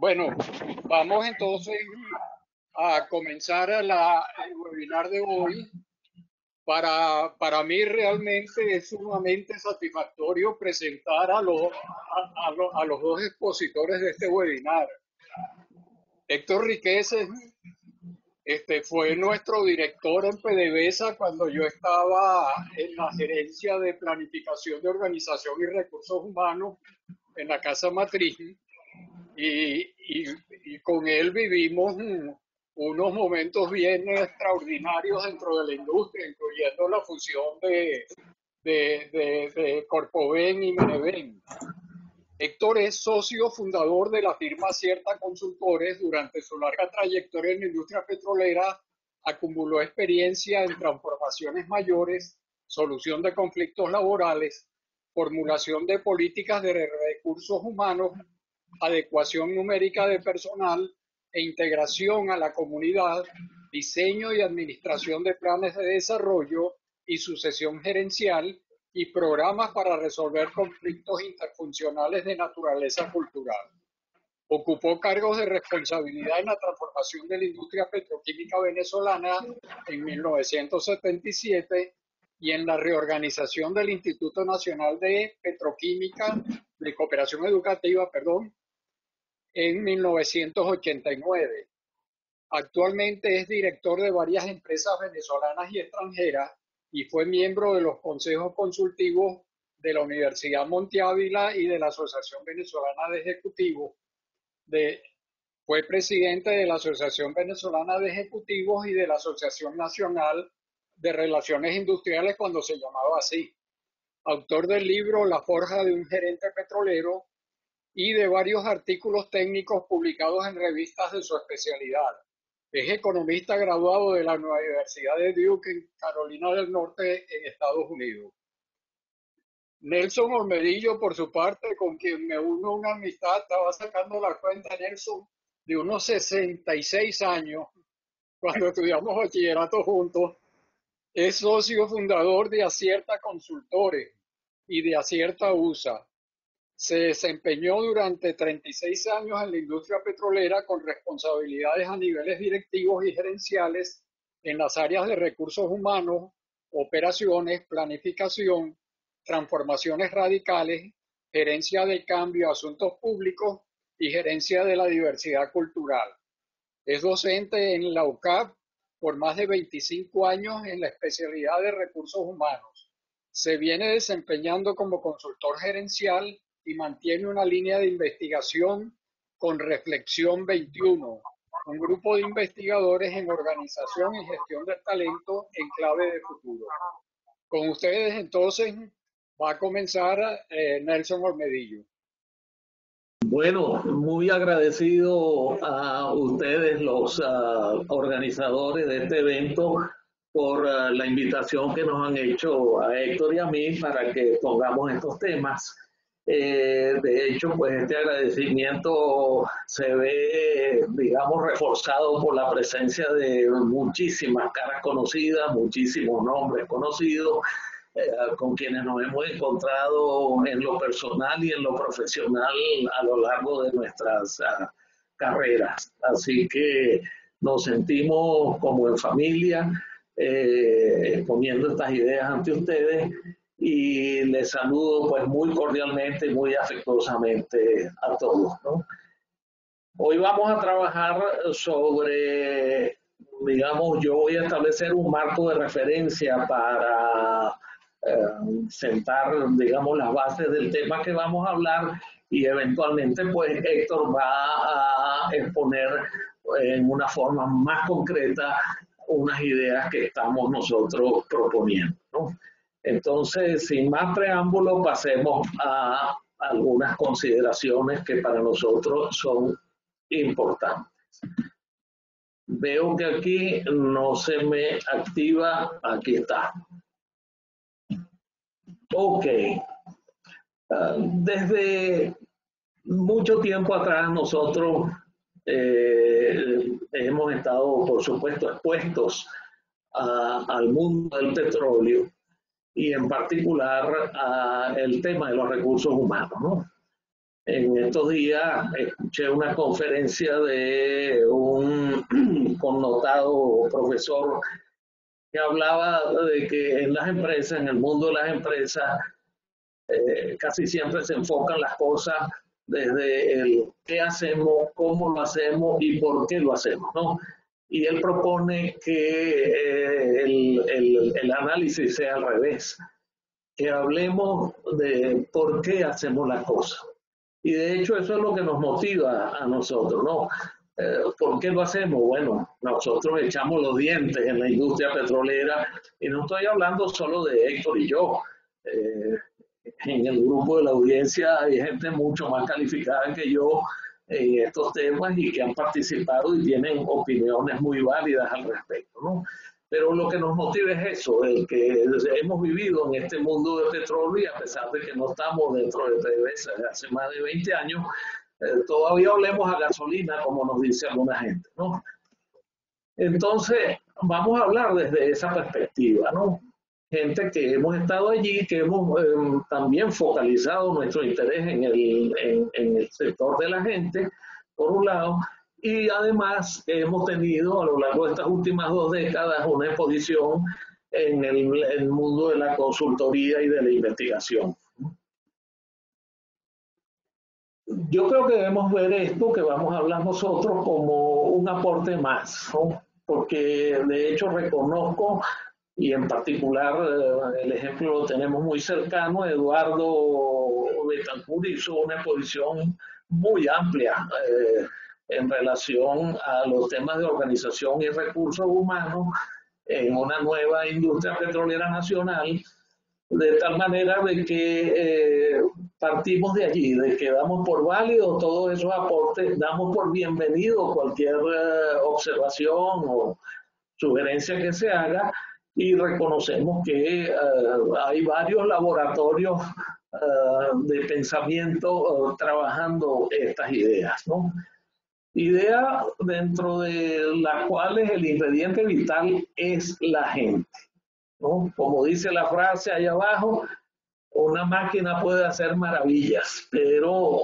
Bueno, vamos entonces a comenzar el webinar de hoy. Para mí realmente es sumamente satisfactorio presentar a los dos expositores de este webinar. Héctor Riqueses fue nuestro director en PDVSA cuando yo estaba en la gerencia de planificación de organización y recursos humanos en la Casa Matriz. Y con él vivimos unos momentos bien extraordinarios dentro de la industria, incluyendo la fusión de Corpoven y Meneven. Héctor es socio fundador de la firma Cierta Consultores. Durante su larga trayectoria en la industria petrolera, acumuló experiencia en transformaciones mayores, solución de conflictos laborales, formulación de políticas de recursos humanos, adecuación numérica de personal e integración a la comunidad, diseño y administración de planes de desarrollo y sucesión gerencial y programas para resolver conflictos interfuncionales de naturaleza cultural. Ocupó cargos de responsabilidad en la transformación de la industria petroquímica venezolana en 1977 y en la reorganización del Instituto Nacional de Petroquímica, de Cooperación Educativa, en 1989. Actualmente es director de varias empresas venezolanas y extranjeras y fue miembro de los consejos consultivos de la Universidad Monte Ávila y de la Asociación Venezolana de Ejecutivos. Fue presidente de la Asociación Venezolana de Ejecutivos y de la Asociación Nacional de Relaciones Industriales cuando se llamaba así. Autor del libro La forja de un gerente petrolero y de varios artículos técnicos publicados en revistas de su especialidad. Es economista graduado de la Universidad de Duke en Carolina del Norte, en Estados Unidos. Nelson Olmedillo, por su parte, con quien me uno a una amistad, estaba sacando la cuenta, Nelson, de unos 66 años, cuando estudiamos bachillerato juntos. Es socio fundador de Acierta Consultores y de Acierta USA. Se desempeñó durante 36 años en la industria petrolera con responsabilidades a niveles directivos y gerenciales en las áreas de recursos humanos, operaciones, planificación, transformaciones radicales, gerencia de cambio, asuntos públicos y gerencia de la diversidad cultural. Es docente en la UCAP por más de 25 años en la especialidad de recursos humanos. Se viene desempeñando como consultor gerencial y mantiene una línea de investigación con Reflexión 21, un grupo de investigadores en organización y gestión del talento en clave de futuro. Con ustedes entonces va a comenzar Nelson Olmedillo. Bueno, muy agradecido a ustedes, los organizadores de este evento, por la invitación que nos han hecho a Héctor y a mí para que pongamos estos temas. De hecho, pues este agradecimiento se ve, digamos, reforzado por la presencia de muchísimas caras conocidas, muchísimos nombres conocidos, con quienes nos hemos encontrado en lo personal y en lo profesional a lo largo de nuestras carreras. Así que nos sentimos como en familia, exponiendo estas ideas ante ustedes, y les saludo pues muy cordialmente y muy afectuosamente a todos, ¿no? Hoy vamos a trabajar sobre, digamos, yo voy a establecer un marco de referencia para sentar, digamos, las bases del tema que vamos a hablar, y eventualmente pues Héctor va a exponer en una forma más concreta unas ideas que estamos nosotros proponiendo, ¿no? Entonces, sin más preámbulo, pasemos a algunas consideraciones que para nosotros son importantes. Veo que aquí no se me activa, aquí está. Ok. Desde mucho tiempo atrás nosotros hemos estado, por supuesto, expuestos al mundo del petróleo y en particular al tema de los recursos humanos, ¿no? En estos días escuché una conferencia de un connotado profesor que hablaba de que en las empresas, en el mundo de las empresas, casi siempre se enfocan las cosas desde el qué hacemos, cómo lo hacemos y por qué lo hacemos, ¿no? Y él propone que el análisis sea al revés, que hablemos de por qué hacemos las cosas. Y de hecho eso es lo que nos motiva a nosotros, ¿no? ¿Por qué lo hacemos? Bueno, nosotros echamos los dientes en la industria petrolera y no estoy hablando solo de Héctor y yo. Eh, en el grupo de la audiencia hay gente mucho más calificada que yo en estos temas y que han participado y tienen opiniones muy válidas al respecto, ¿no? Pero lo que nos motiva es eso, el que hemos vivido en este mundo de petróleo y a pesar de que no estamos dentro de PDVSA desde hace más de 20 años, todavía olemos a gasolina, como nos dice alguna gente, ¿no? Entonces, vamos a hablar desde esa perspectiva, ¿no? Gente que hemos estado allí, que hemos también focalizado nuestro interés en el sector de la gente, por un lado, y además hemos tenido a lo largo de estas últimas 2 décadas una exposición en el mundo de la consultoría y de la investigación. Yo creo que debemos ver esto que vamos a hablar nosotros como un aporte más, ¿no? Porque de hecho reconozco, y en particular el ejemplo lo tenemos muy cercano, Eduardo Betancourt hizo una exposición muy amplia en relación a los temas de organización y recursos humanos en una nueva industria petrolera nacional, de tal manera de que partimos de allí, de que damos por válido todos esos aportes, damos por bienvenido cualquier observación o sugerencia que se haga y reconocemos que hay varios laboratorios de pensamiento trabajando estas ideas, ¿no? Ideas dentro de las cuales el ingrediente vital es la gente, ¿no? Como dice la frase allá abajo, una máquina puede hacer maravillas, pero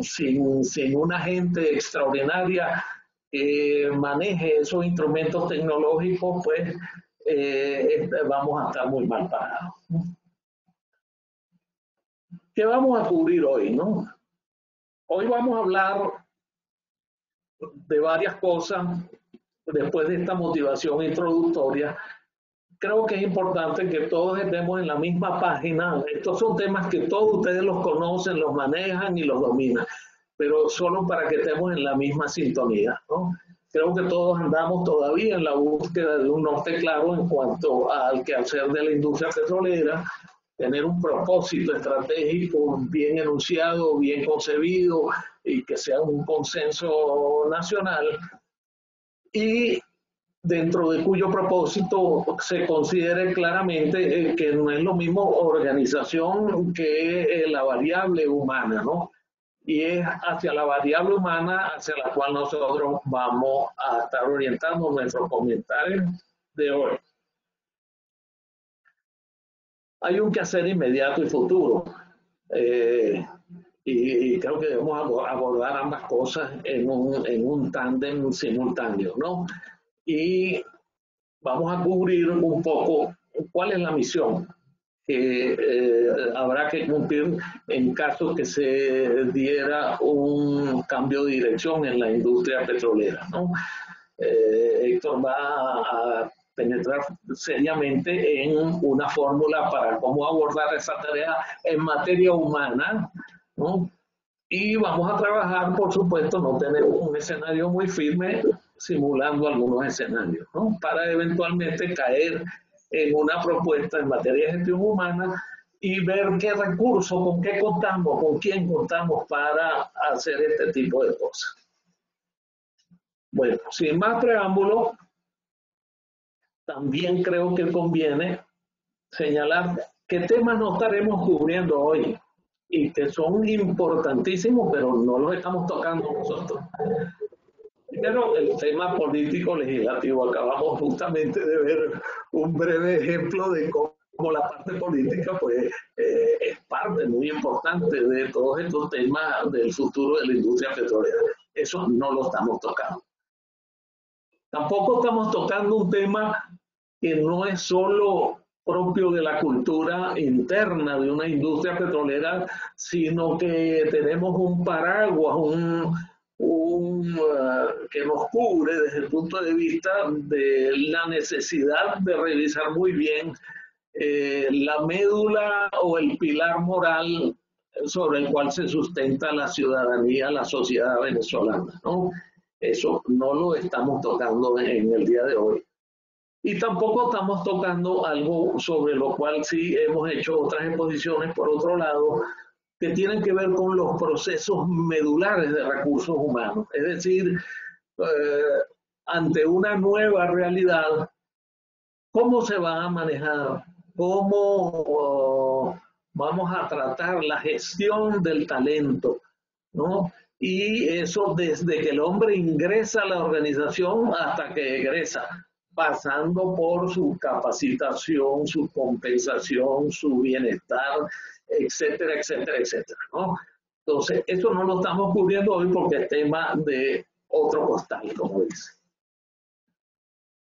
sin una gente extraordinaria que maneje esos instrumentos tecnológicos, pues vamos a estar muy mal parados. ¿Qué vamos a cubrir hoy, no? Hoy vamos a hablar de varias cosas después de esta motivación introductoria. Creo que es importante que todos estemos en la misma página. Estos son temas que todos ustedes los conocen, los manejan y los dominan, pero solo para que estemos en la misma sintonía, ¿no? Creo que todos andamos todavía en la búsqueda de un norte claro en cuanto al quehacer de la industria petrolera, tener un propósito estratégico bien enunciado, bien concebido y que sea un consenso nacional, y dentro de cuyo propósito se considere claramente que no es lo mismo organización que la variable humana, ¿no? Y es hacia la variable humana hacia la cual nosotros vamos a estar orientando nuestros comentarios de hoy. Hay un quehacer inmediato y futuro. Y creo que debemos abordar ambas cosas en un tándem simultáneo, ¿no? Y vamos a cubrir un poco cuál es la misión que habrá que cumplir en caso que se diera un cambio de dirección en la industria petrolera, ¿no? Héctor va a penetrar seriamente en una fórmula para cómo abordar esa tarea en materia humana, ¿no? Y vamos a trabajar, por supuesto, no tenemos un escenario muy firme, simulando algunos escenarios, ¿no? Para eventualmente caer en una propuesta en materia de gestión humana y ver qué recursos, con qué contamos, con quién contamos para hacer este tipo de cosas. Bueno, sin más preámbulo, también creo que conviene señalar qué temas no estaremos cubriendo hoy y que son importantísimos, pero no los estamos tocando nosotros. Primero, el tema político legislativo. Acabamos justamente de ver un breve ejemplo de cómo como la parte política, pues es parte muy importante de todos estos temas del futuro de la industria petrolera. Eso no lo estamos tocando. Tampoco estamos tocando un tema que no es solo propio de la cultura interna de una industria petrolera, sino que tenemos un paraguas, que nos cubre desde el punto de vista de la necesidad de revisar muy bien la médula o el pilar moral sobre el cual se sustenta la ciudadanía, la sociedad venezolana, ¿no? Eso no lo estamos tocando en el día de hoy. Y tampoco estamos tocando algo sobre lo cual sí hemos hecho otras exposiciones, por otro lado, que tienen que ver con los procesos medulares de recursos humanos. Es decir, ante una nueva realidad, ¿cómo se va a manejar? ¿Cómo vamos a tratar la gestión del talento? ¿No? Y eso desde que el hombre ingresa a la organización hasta que egresa, pasando por su capacitación, su compensación, su bienestar, etcétera, etcétera, etcétera, ¿no? Entonces, eso no lo estamos cubriendo hoy porque es tema de otro costal, como dice.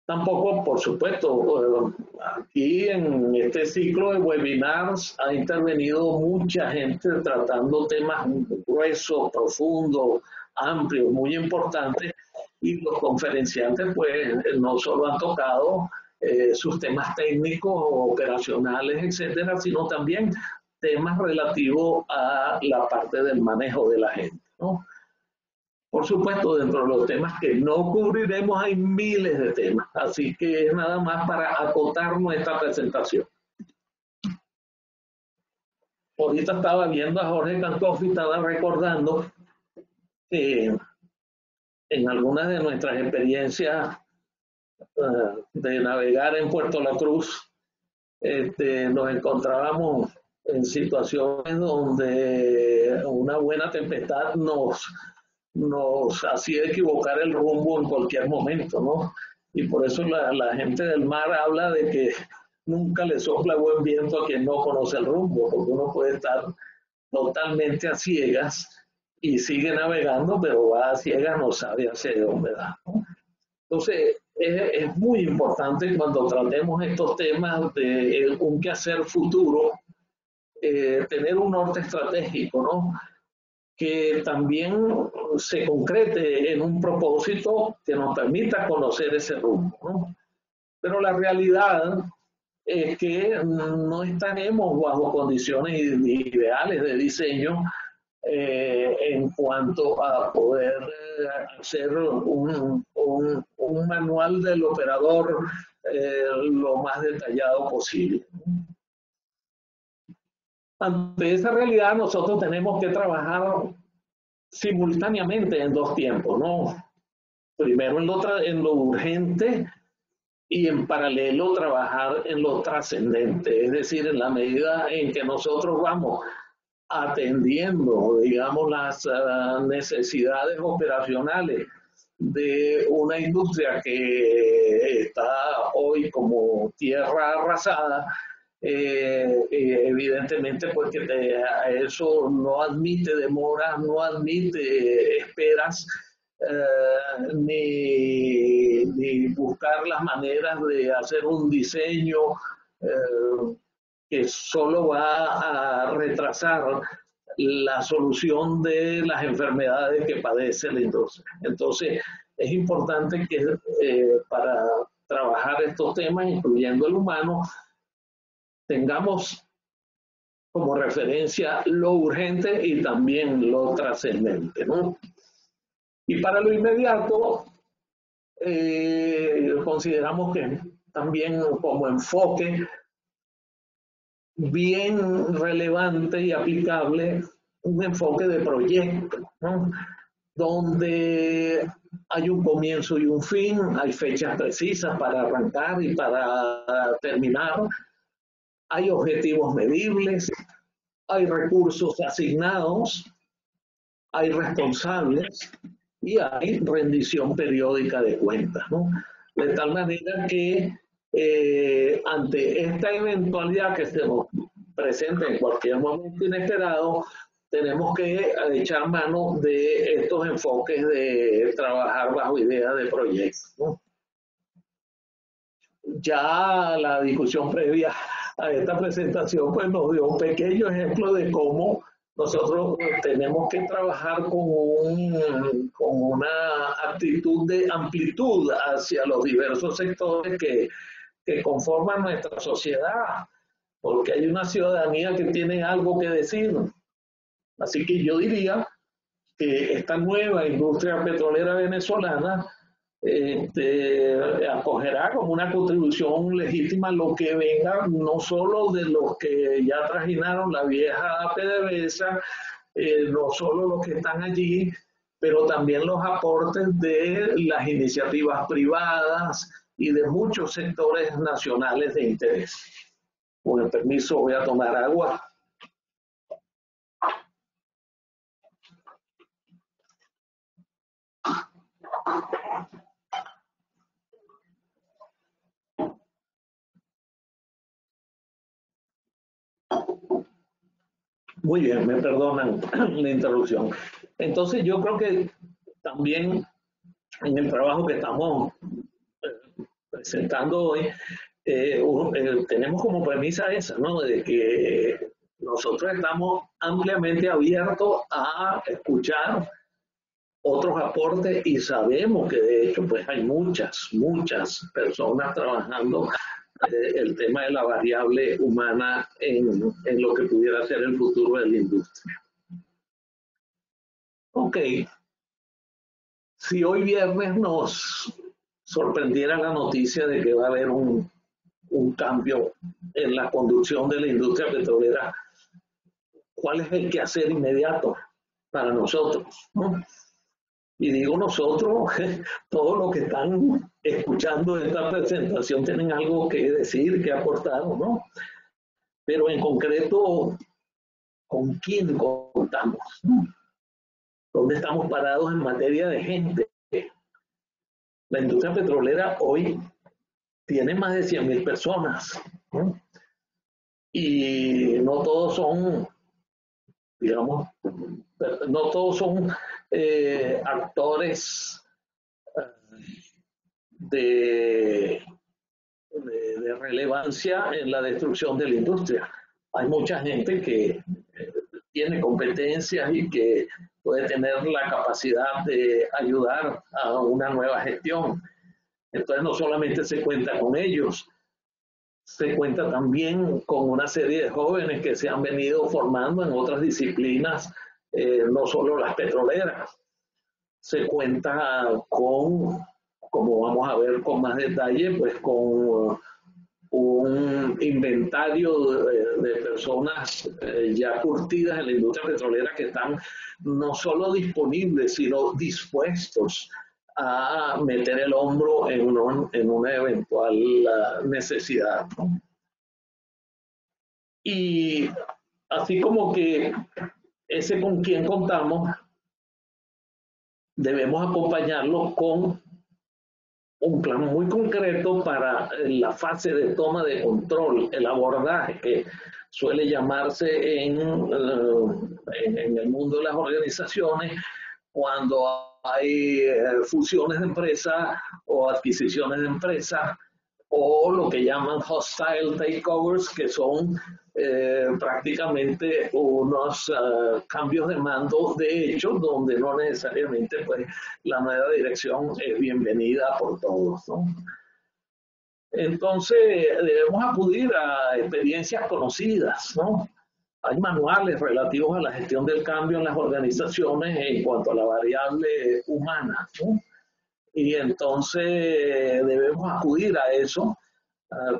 Tampoco, por supuesto, aquí en este ciclo de webinars ha intervenido mucha gente tratando temas gruesos, profundos, amplios, muy importantes, y los conferenciantes pues no solo han tocado sus temas técnicos, operacionales, etcétera, sino también temas relativos a la parte del manejo de la gente, ¿no? Por supuesto, dentro de los temas que no cubriremos hay miles de temas, así que es nada más para acotar nuestra presentación. Ahorita estaba viendo a Jorge Cantoff y estaba recordando que en algunas de nuestras experiencias de navegar en Puerto La Cruz, nos encontrábamos en situaciones donde una buena tempestad nos hacía equivocar el rumbo en cualquier momento, ¿no? Y por eso la gente del mar habla de que nunca le sopla buen viento a quien no conoce el rumbo, porque uno puede estar totalmente a ciegas y sigue navegando, pero va a ciegas, no sabe hacia dónde va, ¿no? Entonces, es muy importante cuando tratemos estos temas de un quehacer futuro, tener un norte estratégico, ¿no? Que también se concrete en un propósito que nos permita conocer ese rumbo, ¿no? Pero la realidad es que no estaremos bajo condiciones ideales de diseño en cuanto a poder hacer un manual del operador lo más detallado posible. Ante esa realidad, nosotros tenemos que trabajar simultáneamente en dos tiempos, ¿no? Primero en lo urgente y en paralelo trabajar en lo trascendente, es decir, en la medida en que nosotros vamos atendiendo, digamos, las necesidades operacionales de una industria que está hoy como tierra arrasada, evidentemente pues que eso no admite demoras, no admite esperas, ni buscar las maneras de hacer un diseño que solo va a retrasar la solución de las enfermedades que padece la industria. Entonces, es importante que para trabajar estos temas, incluyendo el humano, tengamos como referencia lo urgente y también lo trascendente, ¿no? Y para lo inmediato, consideramos que también como enfoque bien relevante y aplicable un enfoque de proyecto, ¿no? Donde hay un comienzo y un fin, hay fechas precisas para arrancar y para terminar, hay objetivos medibles, hay recursos asignados, hay responsables y hay rendición periódica de cuentas, ¿no? De tal manera que ante esta eventualidad que se nos presenta en cualquier momento inesperado, tenemos que echar mano de estos enfoques de trabajar bajo ideas de proyectos, ¿no? Ya la discusión previa a esta presentación pues nos dio un pequeño ejemplo de cómo nosotros tenemos que trabajar con una actitud de amplitud hacia los diversos sectores que conforman nuestra sociedad, porque hay una ciudadanía que tiene algo que decir. Así que yo diría que esta nueva industria petrolera venezolana acogerá como una contribución legítima lo que venga, no solo de los que ya trajinaron la vieja PDVSA, no solo los que están allí, pero también los aportes de las iniciativas privadas y de muchos sectores nacionales de interés. Con el permiso voy a tomar agua. Muy bien, me perdonan la interrupción. Entonces yo creo que también en el trabajo que estamos presentando hoy, tenemos como premisa esa, ¿no? De que nosotros estamos ampliamente abiertos a escuchar otros aportes y sabemos que de hecho pues hay muchas personas trabajando el tema de la variable humana en lo que pudiera ser el futuro de la industria. Ok, si hoy viernes nos sorprendiera la noticia de que va a haber un cambio en la conducción de la industria petrolera, ¿cuál es el quehacer inmediato para nosotros, ¿no? Y digo nosotros, todos los que están escuchando esta presentación tienen algo que decir, que aportar, ¿no? Pero en concreto, ¿con quién contamos? ¿Dónde estamos parados en materia de gente? La industria petrolera hoy tiene más de 100.000 personas, ¿no? Y no todos son, digamos, no todos son actores de relevancia en la destrucción de la industria. Hay mucha gente que tiene competencias y que puede tener la capacidad de ayudar a una nueva gestión. Entonces no solamente se cuenta con ellos, se cuenta también con una serie de jóvenes que se han venido formando en otras disciplinas, no solo las petroleras. Se cuenta con, como vamos a ver con más detalle, pues con un inventario de personas ya curtidas en la industria petrolera que están no solo disponibles, sino dispuestos a meter el hombro en una eventual necesidad, ¿no? Y así como que ese con quien contamos, debemos acompañarlo con un plan muy concreto para la fase de toma de control, el abordaje que suele llamarse en el mundo de las organizaciones cuando hay fusiones de empresas o adquisiciones de empresas o lo que llaman hostile takeovers, que son prácticamente unos cambios de mando de hecho, donde no necesariamente pues, la nueva dirección es bienvenida por todos, ¿no? Entonces debemos acudir a experiencias conocidas, ¿no? Hay manuales relativos a la gestión del cambio en las organizaciones en cuanto a la variable humana, ¿no? Y entonces debemos acudir a eso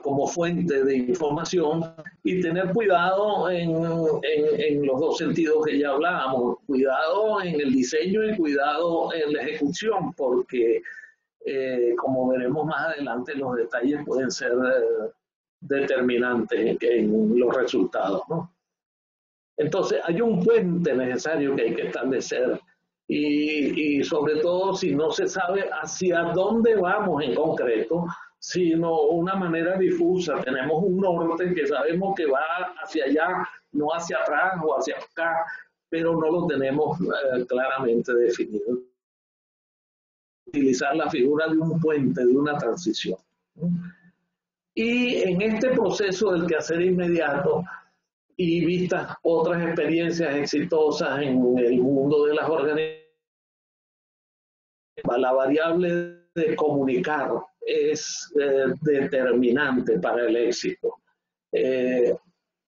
como fuente de información y tener cuidado en los dos sentidos que ya hablábamos, cuidado en el diseño y cuidado en la ejecución, porque como veremos más adelante los detalles pueden ser determinantes en los resultados, ¿no? Entonces hay un puente necesario que hay que establecer y sobre todo si no se sabe hacia dónde vamos en concreto, sino una manera difusa. Tenemos un norte que sabemos que va hacia allá, no hacia atrás o hacia acá, pero no lo tenemos claramente definido. Utilizar la figura de un puente, de una transición. Y en este proceso del quehacer inmediato, y vistas otras experiencias exitosas en el mundo de las organizaciones, la variable de comunicar es determinante para el éxito.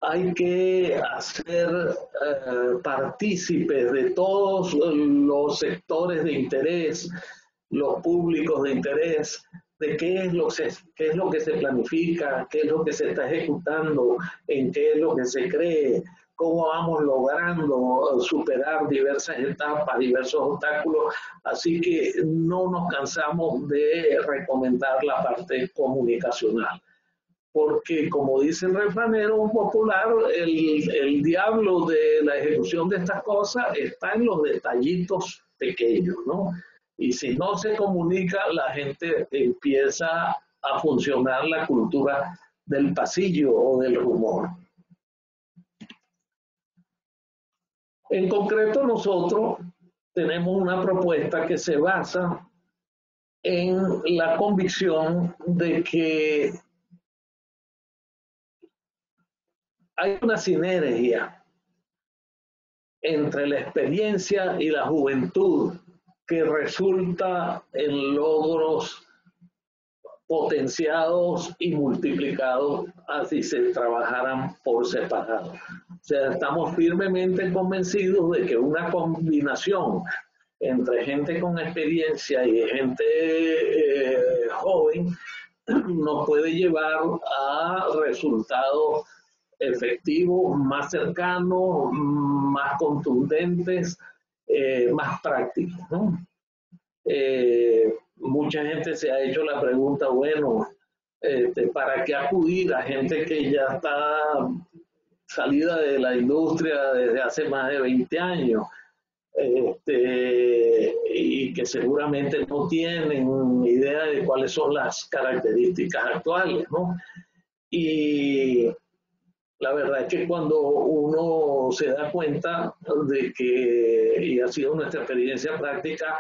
Hay que hacer partícipes de todos los sectores de interés, los públicos de interés, de qué es lo que se planifica, qué es lo que se está ejecutando, en qué es lo que se cree, cómo vamos logrando superar diversas etapas, diversos obstáculos. Así que no nos cansamos de recomendar la parte comunicacional. Porque, como dice el refranero popular, el diablo de la ejecución de estas cosas está en los detallitos pequeños, ¿no? Y si no se comunica, la gente empieza a funcionar la cultura del pasillo o del rumor. En concreto, nosotros tenemos una propuesta que se basa en la convicción de que hay una sinergia entre la experiencia y la juventud que resulta en logros potenciados y multiplicados así se trabajaran por separado. O sea, estamos firmemente convencidos de que una combinación entre gente con experiencia y gente joven nos puede llevar a resultados efectivos, más cercanos, más contundentes, más prácticos, ¿no? Mucha gente se ha hecho la pregunta, bueno, ¿para qué acudir a gente que ya está salida de la industria desde hace más de 20 años? Y que seguramente no tienen idea de cuáles son las características actuales, ¿no? Y la verdad es que cuando uno se da cuenta de que, y ha sido nuestra experiencia práctica,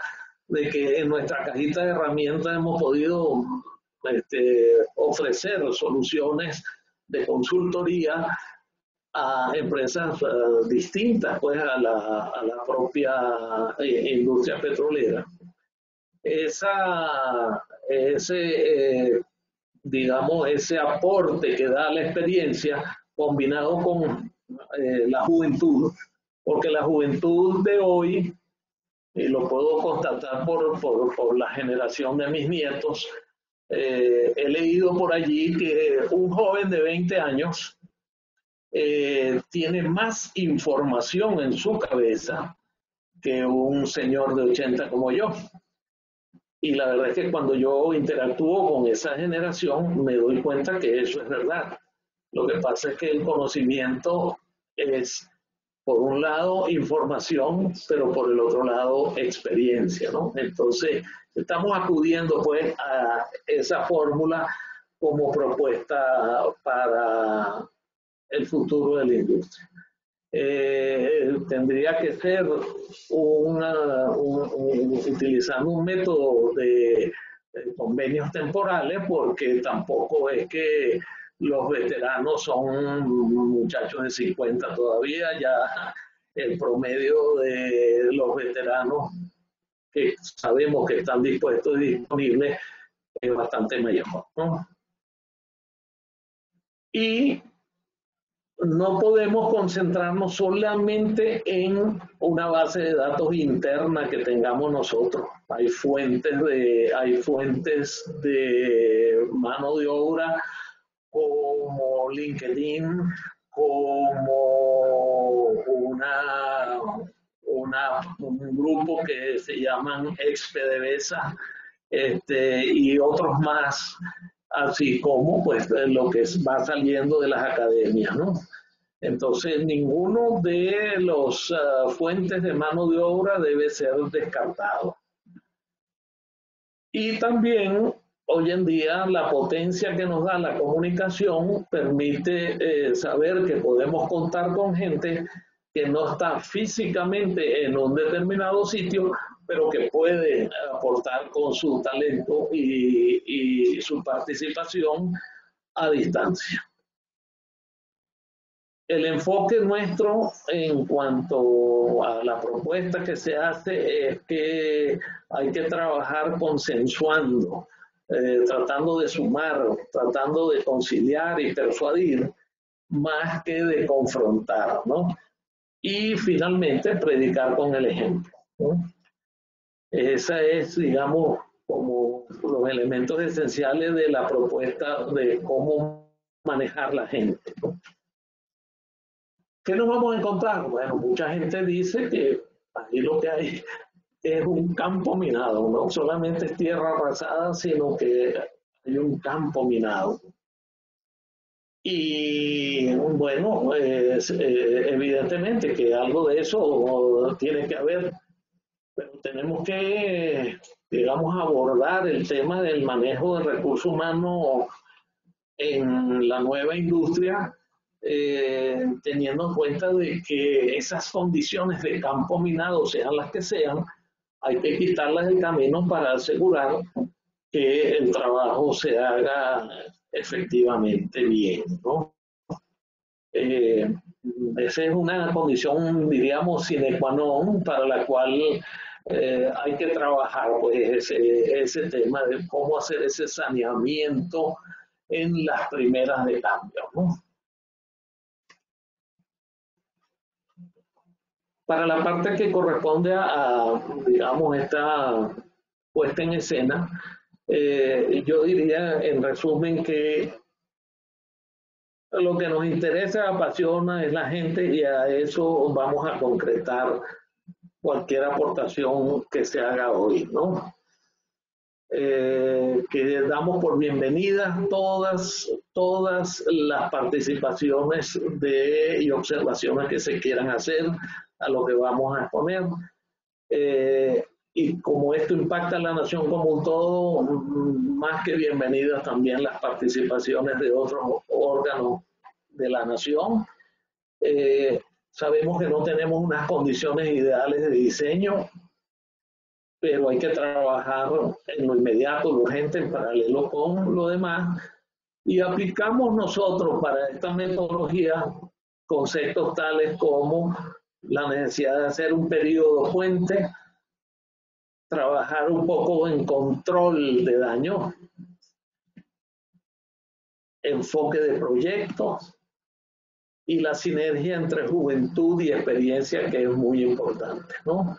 de que en nuestra cajita de herramientas hemos podido ofrecer soluciones de consultoría a empresas distintas pues a la propia industria petrolera. Ese aporte que da la experiencia combinado con la juventud, porque la juventud de hoy, y lo puedo constatar por la generación de mis nietos, he leído por allí que un joven de 20 años tiene más información en su cabeza que un señor de 80 como yo. Y la verdad es que cuando yo interactúo con esa generación me doy cuenta que eso es verdad. Lo que pasa es que el conocimiento es, por un lado, información, pero por el otro lado, experiencia, ¿no? Entonces, estamos acudiendo pues a esa fórmula como propuesta para el futuro de la industria. Tendría que ser utilizando un método de convenios temporales, porque tampoco es que los veteranos son muchachos de 50 todavía. Ya el promedio de los veteranos que sabemos que están dispuestos y disponibles es bastante mayor, ¿no? Y no podemos concentrarnos solamente en una base de datos interna que tengamos nosotros. Hay fuentes de mano de obra como LinkedIn, como un grupo que se llaman ex-PDVSA, y otros más, así como pues lo que va saliendo de las academias, ¿no? Entonces, ninguno de los fuentes de mano de obra debe ser descartado. Y también hoy en día la potencia que nos da la comunicación permite saber que podemos contar con gente que no está físicamente en un determinado sitio, pero que puede aportar con su talento y su participación a distancia. El enfoque nuestro en cuanto a la propuesta que se hace es que hay que trabajar consensuando, tratando de sumar, tratando de conciliar y persuadir, más que de confrontar, ¿no? Y finalmente predicar con el ejemplo, ¿no? Esa es, digamos, como los elementos esenciales de la propuesta de cómo manejar la gente, ¿no? ¿Qué nos vamos a encontrar? Bueno, mucha gente dice que ahí lo que hay es un campo minado, no solamente es tierra arrasada, sino que hay un campo minado. Y bueno, pues, evidentemente que algo de eso tiene que haber, pero tenemos que, digamos, abordar el tema del manejo de recursos humanos en la nueva industria, teniendo en cuenta de que esas condiciones de campo minado, sean las que sean, hay que quitarlas del camino para asegurar que el trabajo se haga efectivamente bien, ¿no? Esa es una condición, diríamos, sine qua non, para la cual hay que trabajar, pues, ese tema de cómo hacer ese saneamiento en las primeras de cambio, ¿no? Para la parte que corresponde digamos, esta puesta en escena, yo diría en resumen que lo que nos interesa, apasiona es la gente, y a eso vamos a concretar cualquier aportación que se haga hoy, ¿no? Que damos por bienvenidas todas las participaciones y observaciones que se quieran hacer a lo que vamos a exponer. Y como esto impacta a la nación como un todo, más que bienvenidas también las participaciones de otros órganos de la nación. Sabemos que no tenemos unas condiciones ideales de diseño, pero hay que trabajar en lo inmediato, lo urgente, en paralelo con lo demás, y aplicamos nosotros para esta metodología conceptos tales como la necesidad de hacer un periodo puente, trabajar un poco en control de daño, enfoque de proyectos y la sinergia entre juventud y experiencia, que es muy importante, ¿no?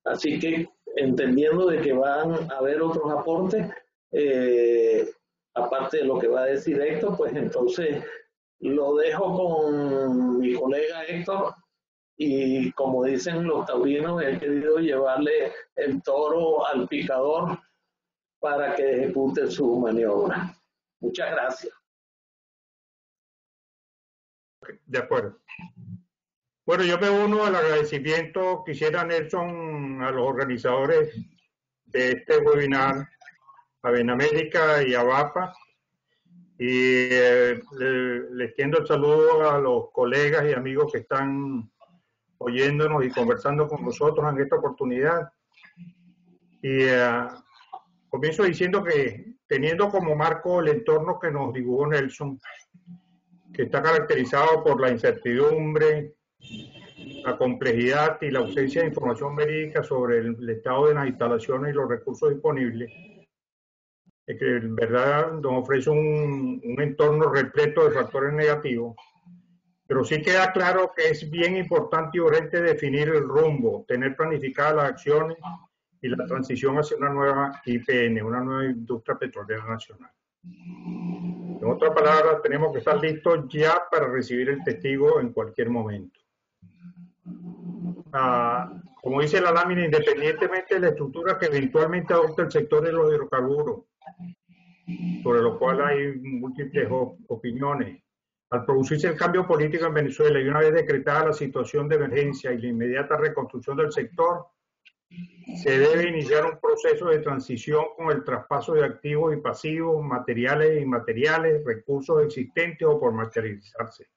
Así que, entendiendo de que van a haber otros aportes, aparte de lo que va a decir Héctor, pues entonces lo dejo con mi colega Héctor, y como dicen los taurinos, he querido llevarle el toro al picador para que ejecute su maniobra. Muchas gracias. De acuerdo. Bueno, yo me uno al agradecimiento, quisiera, Nelson, a los organizadores de este webinar, a Benamérica y a VAPA, y le extiendo el saludo a los colegas y amigos que están oyéndonos y conversando con nosotros en esta oportunidad. Y comienzo diciendo que, teniendo como marco el entorno que nos dibujó Nelson, que está caracterizado por la incertidumbre, la complejidad y la ausencia de información verídica sobre el estado de las instalaciones y los recursos disponibles, que en verdad nos ofrece un entorno repleto de factores negativos, pero sí queda claro que es bien importante y urgente definir el rumbo, tener planificadas las acciones y la transición hacia una nueva IPN, una nueva industria petrolera nacional. En otras palabras, tenemos que estar listos ya para recibir el testigo en cualquier momento. Como dice la lámina, independientemente de la estructura que eventualmente adopte el sector de los hidrocarburos, sobre lo cual hay múltiples opiniones, al producirse el cambio político en Venezuela y una vez decretada la situación de emergencia y la inmediata reconstrucción del sector, Se debe iniciar un proceso de transición con el traspaso de activos y pasivos, materiales e inmateriales, recursos existentes o por materializarse.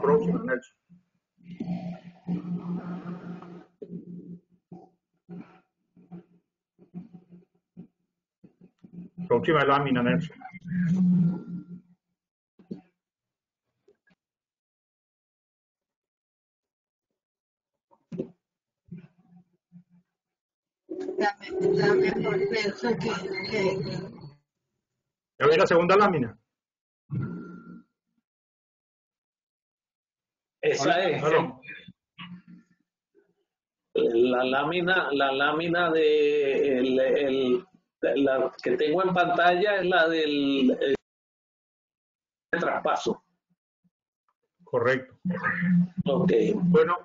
Próxima, Nelson. Próxima lámina, Nelson. A ver la segunda lámina. Esa es la lámina de la que tengo en pantalla es la del traspaso. Correcto. Ok. Bueno,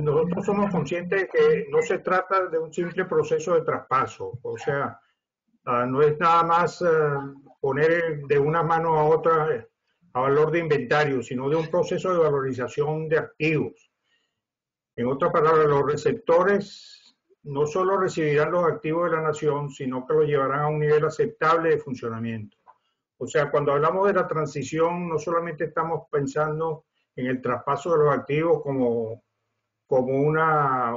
nosotros somos conscientes de que no se trata de un simple proceso de traspaso, o sea, no es nada más poner de una mano a otra a valor de inventario, sino de un proceso de valorización de activos. En otras palabras, los receptores no solo recibirán los activos de la nación, sino que los llevarán a un nivel aceptable de funcionamiento. O sea, cuando hablamos de la transición, no solamente estamos pensando en el traspaso de los activos como a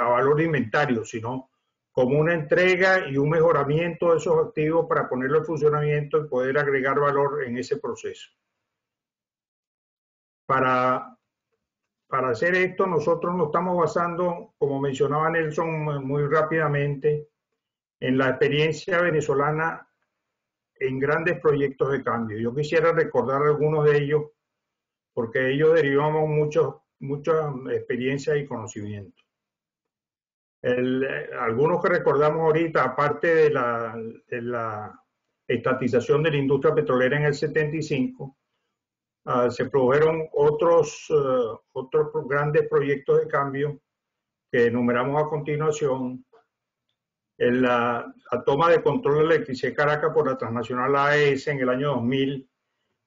valor de inventario, sino como una entrega y un mejoramiento de esos activos para ponerlo en funcionamiento y poder agregar valor en ese proceso. Para hacer esto, nosotros nos estamos basando, como mencionaba Nelson muy rápidamente, en la experiencia venezolana en grandes proyectos de cambio. Yo quisiera recordar algunos de ellos, porque de ellos derivamos mucha experiencia y conocimiento. Algunos que recordamos ahorita, aparte de la estatización de la industria petrolera en el 75, se produjeron otros grandes proyectos de cambio que enumeramos a continuación. La toma de control de la electricidad de Caracas por la transnacional AES en el año 2000.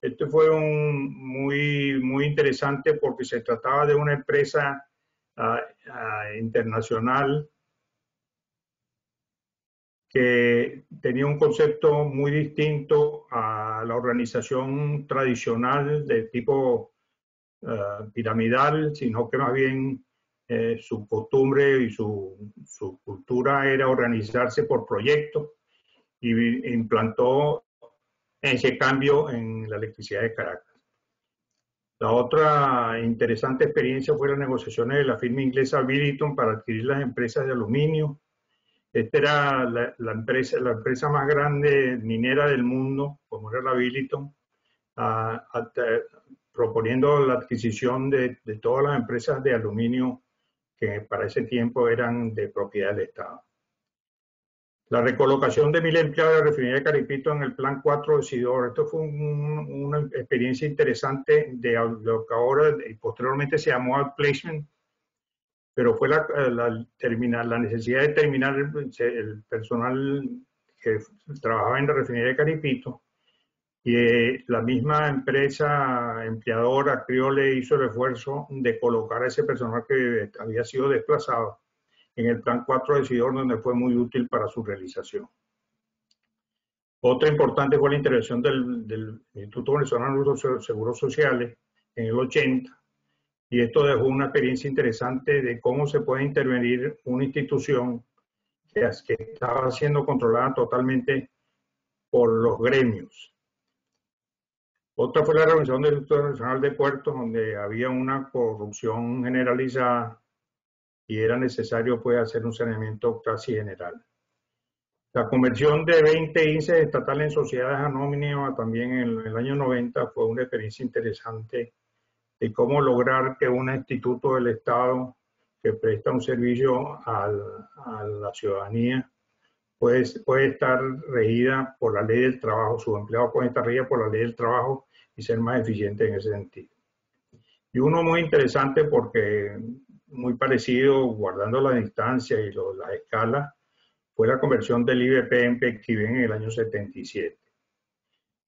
Este fue muy interesante porque se trataba de una empresa internacional que tenía un concepto muy distinto a la organización tradicional de tipo piramidal, sino que más bien su costumbre y su cultura era organizarse por proyectos, y implantó ese cambio en la electricidad de Caracas. La otra interesante experiencia fue las negociaciones de la firma inglesa Billiton para adquirir las empresas de aluminio. Esta era la empresa más grande minera del mundo, como era la Billiton, proponiendo la adquisición de todas las empresas de aluminio que para ese tiempo eran de propiedad del Estado. La recolocación de 1.000 empleados de la refinería de Caripito en el Plan 4 de Sidor. Esto fue una experiencia interesante de lo que ahora y posteriormente se llamó outplacement, pero fue la necesidad de terminar el personal que trabajaba en la refinería de Caripito, y la misma empresa empleadora Criole hizo el esfuerzo de colocar a ese personal que había sido desplazado en el Plan 4 de Sidor, donde fue muy útil para su realización. Otra importante fue la intervención del Instituto Venezolano de Seguros Sociales en el 80, y esto dejó una experiencia interesante de cómo se puede intervenir una institución que estaba siendo controlada totalmente por los gremios. Otra fue la revisión del Instituto Nacional de Puertos, donde había una corrupción generalizada y era necesario pues hacer un saneamiento casi general. La conversión de 20 índices estatales en sociedades anónimas también en el año 90 fue una experiencia interesante de cómo lograr que un instituto del Estado que presta un servicio a la ciudadanía puede estar regida por la ley del trabajo, sus empleados pueden estar regidos por la ley del trabajo y ser más eficientes en ese sentido. Y uno muy interesante porque muy parecido, guardando la distancia y las escalas, fue la conversión del IBP en PECTIVEN en el año 77.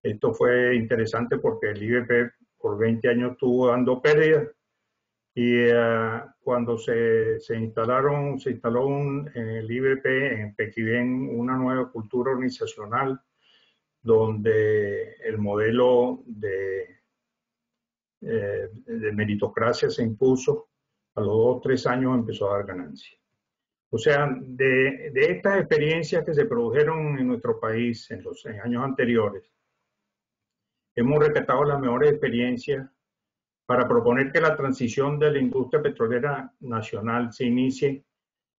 Esto fue interesante porque el IBP por 20 años estuvo dando pérdidas, Y cuando se instaló en el IBP, en Pequibén, una nueva cultura organizacional donde el modelo de meritocracia se impuso, a los 2 o 3 años empezó a dar ganancias. O sea, de estas experiencias que se produjeron en nuestro país en los años anteriores, hemos rescatado las mejores experiencias para proponer que la transición de la industria petrolera nacional se inicie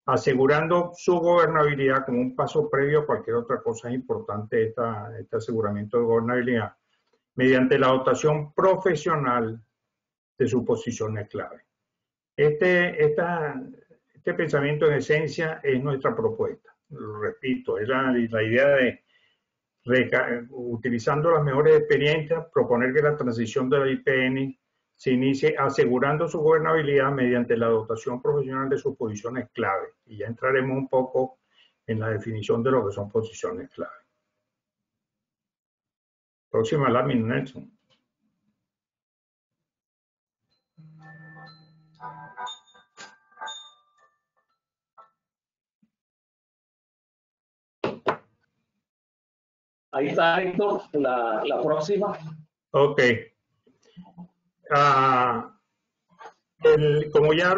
asegurando su gobernabilidad como un paso previo a cualquier otra cosa importante, este aseguramiento de gobernabilidad, mediante la dotación profesional de sus posiciones clave. Este pensamiento en esencia es nuestra propuesta. Lo repito, es la idea de, utilizando las mejores experiencias, proponer que la transición de la IPN se inicie asegurando su gobernabilidad mediante la dotación profesional de sus posiciones clave. Y ya entraremos un poco en la definición de lo que son posiciones clave. Próxima lámina, Nelson. Ahí está, Héctor, la próxima. Ok. Como ya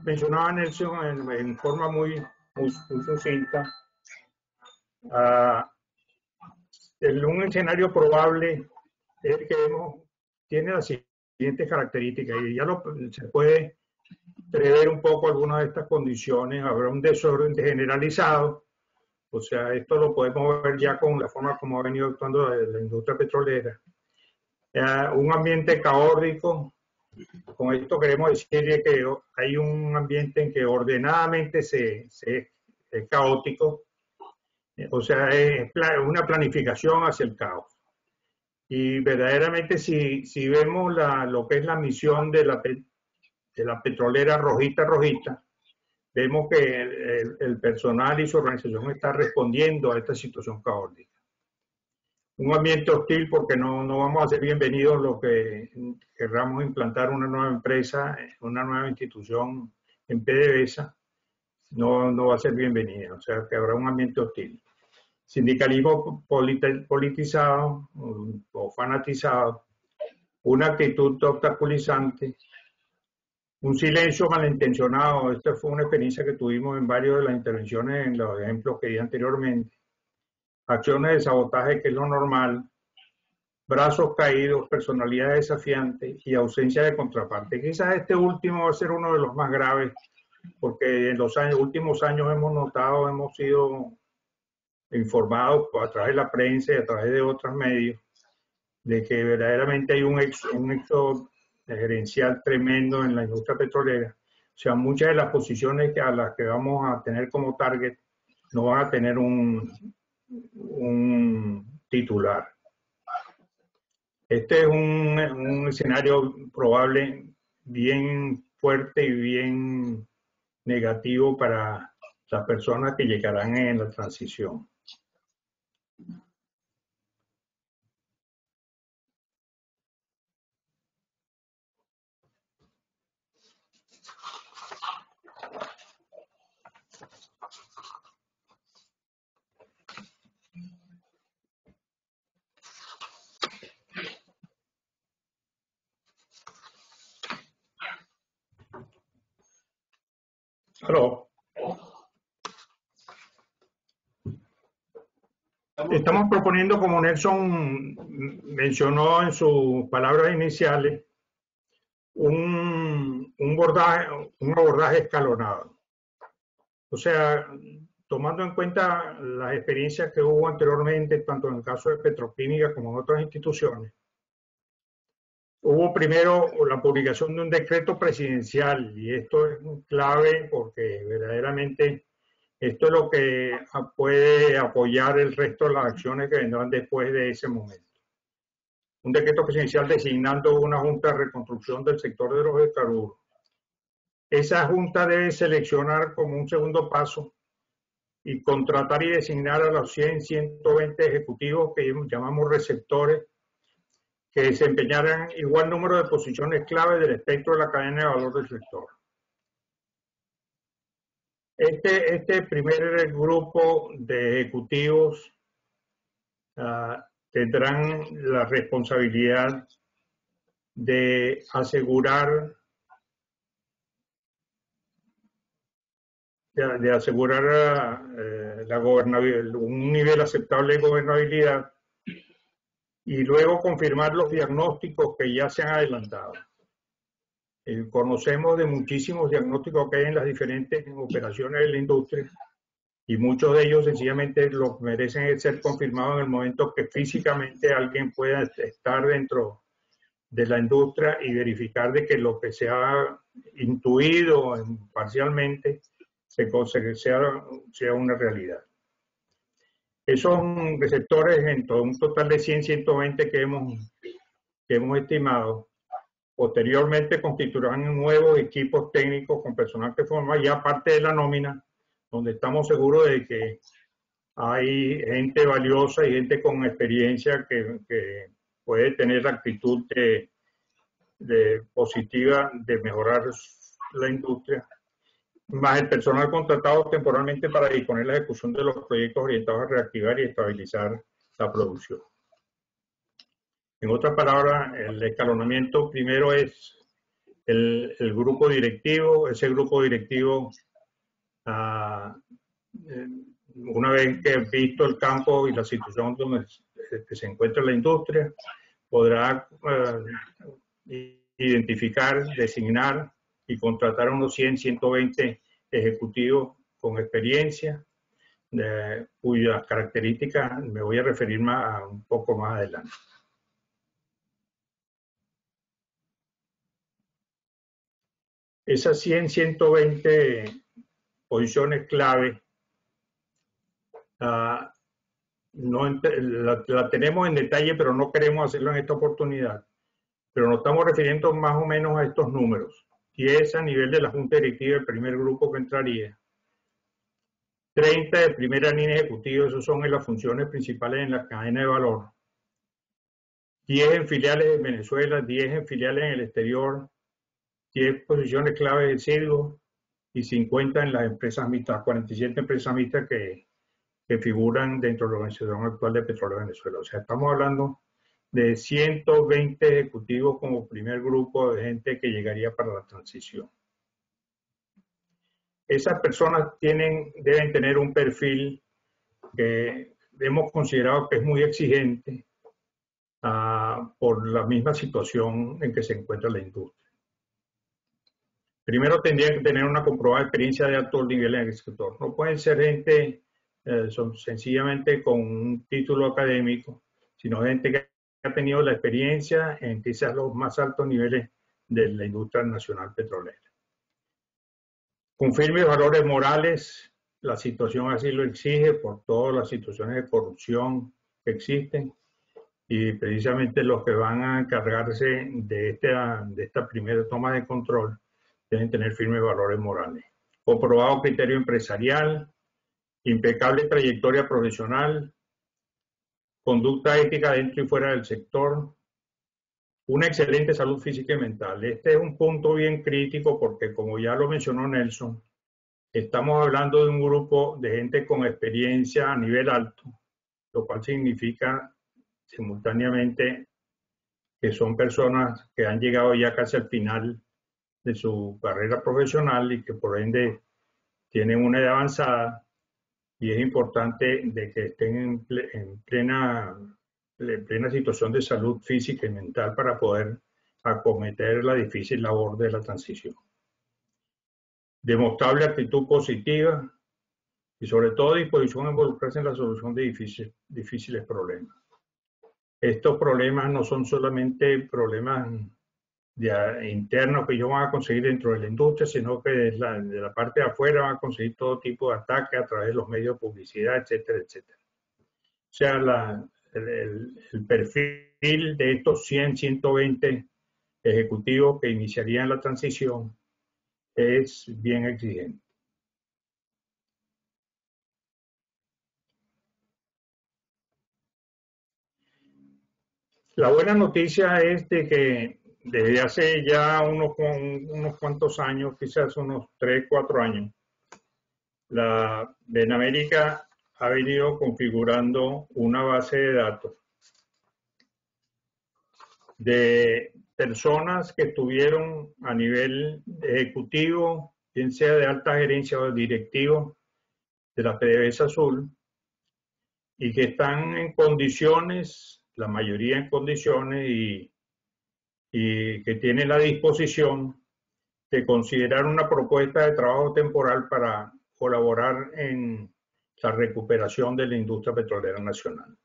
mencionaba Nelson en forma muy sucinta, un escenario probable es que tiene las siguientes características y ya se puede prever un poco algunas de estas condiciones. Habrá un desorden generalizado, o sea, esto lo podemos ver ya con la forma como ha venido actuando la industria petrolera. Un ambiente caótico. Con esto queremos decir que hay un ambiente en que ordenadamente es caótico, o sea, es una planificación hacia el caos. Y verdaderamente si vemos lo que es la misión de la petrolera Rojita, vemos que el personal y su organización está respondiendo a esta situación caótica. Un ambiente hostil porque no vamos a ser bienvenidos los que querramos implantar una nueva empresa, una nueva institución en PDVSA, no va a ser bienvenida, o sea que habrá un ambiente hostil. Sindicalismo politizado o fanatizado, una actitud obstaculizante, un silencio malintencionado. Esta fue una experiencia que tuvimos en varias de las intervenciones en los ejemplos que di anteriormente. Acciones de sabotaje, que es lo normal, brazos caídos, personalidad desafiante y ausencia de contraparte. Quizás este último va a ser uno de los más graves, porque en los últimos años hemos sido informados a través de la prensa y a través de otros medios de que verdaderamente hay un éxodo gerencial tremendo en la industria petrolera. O sea, muchas de las posiciones a las que vamos a tener como target no van a tener un titular. Este es un escenario probable bien fuerte y bien negativo para las personas que llegarán en la transición. Aló. Estamos proponiendo, como Nelson mencionó en sus palabras iniciales, un abordaje escalonado. O sea, tomando en cuenta las experiencias que hubo anteriormente, tanto en el caso de Petroquímica como en otras instituciones, hubo primero la publicación de un decreto presidencial, y esto es clave porque verdaderamente esto es lo que puede apoyar el resto de las acciones que vendrán después de ese momento. Un decreto presidencial designando una junta de reconstrucción del sector de los hidrocarburos. Esa junta debe seleccionar como un segundo paso y contratar y designar a los 100, 120 ejecutivos que llamamos receptores, que desempeñaran igual número de posiciones clave del espectro de la cadena de valor del sector. Este primer grupo de ejecutivos tendrán la responsabilidad de asegurar un nivel aceptable de gobernabilidad y luego confirmar los diagnósticos que ya se han adelantado. Conocemos de muchísimos diagnósticos que hay en las diferentes operaciones de la industria y muchos de ellos sencillamente lo merecen ser confirmados en el momento que físicamente alguien pueda estar dentro de la industria y verificar de que lo que se ha intuido parcialmente sea una realidad. Esos receptores, en todo un total de 100, 120 que hemos estimado, posteriormente constituirán nuevos equipos técnicos con personal que forma ya parte de la nómina, donde estamos seguros de que hay gente valiosa y gente con experiencia que puede tener la actitud positiva de mejorar la industria, más el personal contratado temporalmente para disponer la ejecución de los proyectos orientados a reactivar y estabilizar la producción. En otras palabras, el escalonamiento primero es el grupo directivo. Ese grupo directivo, una vez que ha visto el campo y la situación donde se encuentra la industria, podrá identificar, designar y contratar a unos 100, 120 ejecutivos con experiencia, cuyas características me voy a referir un poco más adelante. Esas 100, 120 posiciones clave la tenemos en detalle, pero no queremos hacerlo en esta oportunidad. Pero nos estamos refiriendo más o menos a estos números. 10 a nivel de la Junta Directiva, el primer grupo que entraría. 30 de primera línea ejecutiva, esos son en las funciones principales en la cadena de valor. 10 en filiales en Venezuela, 10 en filiales en el exterior, 10 posiciones clave de CIRGO y 50 en las empresas mixtas, 47 empresas mixtas que figuran dentro de la organización actual de Petróleo de Venezuela. O sea, estamos hablando de 120 ejecutivos como primer grupo de gente que llegaría para la transición. Esas personas deben tener un perfil que hemos considerado que es muy exigente por la misma situación en que se encuentra la industria. Primero tendrían que tener una comprobada experiencia de alto nivel en el sector. No pueden ser gente sencillamente con un título académico, sino gente que ha tenido la experiencia en quizás los más altos niveles de la industria nacional petrolera. Con firmes valores morales, la situación así lo exige por todas las situaciones de corrupción que existen y precisamente los que van a encargarse de esta primera toma de control deben tener firmes valores morales. Comprobado criterio empresarial, impecable trayectoria profesional, conducta ética dentro y fuera del sector, una excelente salud física y mental. Este es un punto bien crítico porque, como ya lo mencionó Nelson, estamos hablando de un grupo de gente con experiencia a nivel alto, lo cual significa simultáneamente que son personas que han llegado ya casi al final de su carrera profesional y que por ende tienen una edad avanzada, y es importante de que estén en plena situación de salud física y mental para poder acometer la difícil labor de la transición. Demostrable actitud positiva y sobre todo disposición a involucrarse en la solución de difíciles problemas. Estos problemas no son solamente problemas internos que ellos van a conseguir dentro de la industria, sino que de la parte de afuera van a conseguir todo tipo de ataques a través de los medios de publicidad, etcétera, etcétera. O sea, el perfil de estos 100, 120 ejecutivos que iniciarían la transición es bien exigente. La buena noticia es de que desde hace ya unos cuantos años, quizás unos 3, 4 años, la Benamérica ha venido configurando una base de datos de personas que estuvieron a nivel ejecutivo, bien sea de alta gerencia o directivo de la PDVSA Azul, y que están en condiciones, la mayoría en condiciones, y que tienen la disposición de considerar una propuesta de trabajo temporal para colaborar en la recuperación de la industria petrolera nacional.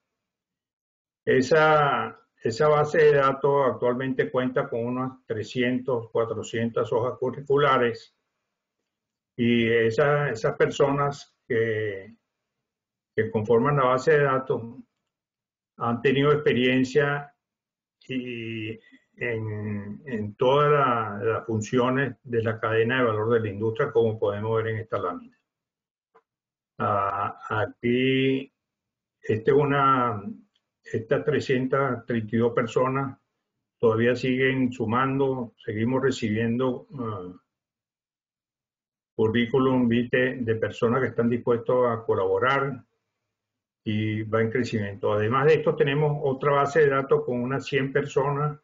Esa base de datos actualmente cuenta con unas 300, 400 hojas curriculares, y esas personas que conforman la base de datos han tenido experiencia en todas las funciones de la cadena de valor de la industria, como podemos ver en esta lámina. Aquí, estas 332 personas todavía siguen sumando, seguimos recibiendo currículum vitae de personas que están dispuestos a colaborar, y va en crecimiento. Además de esto, tenemos otra base de datos con unas 100 personas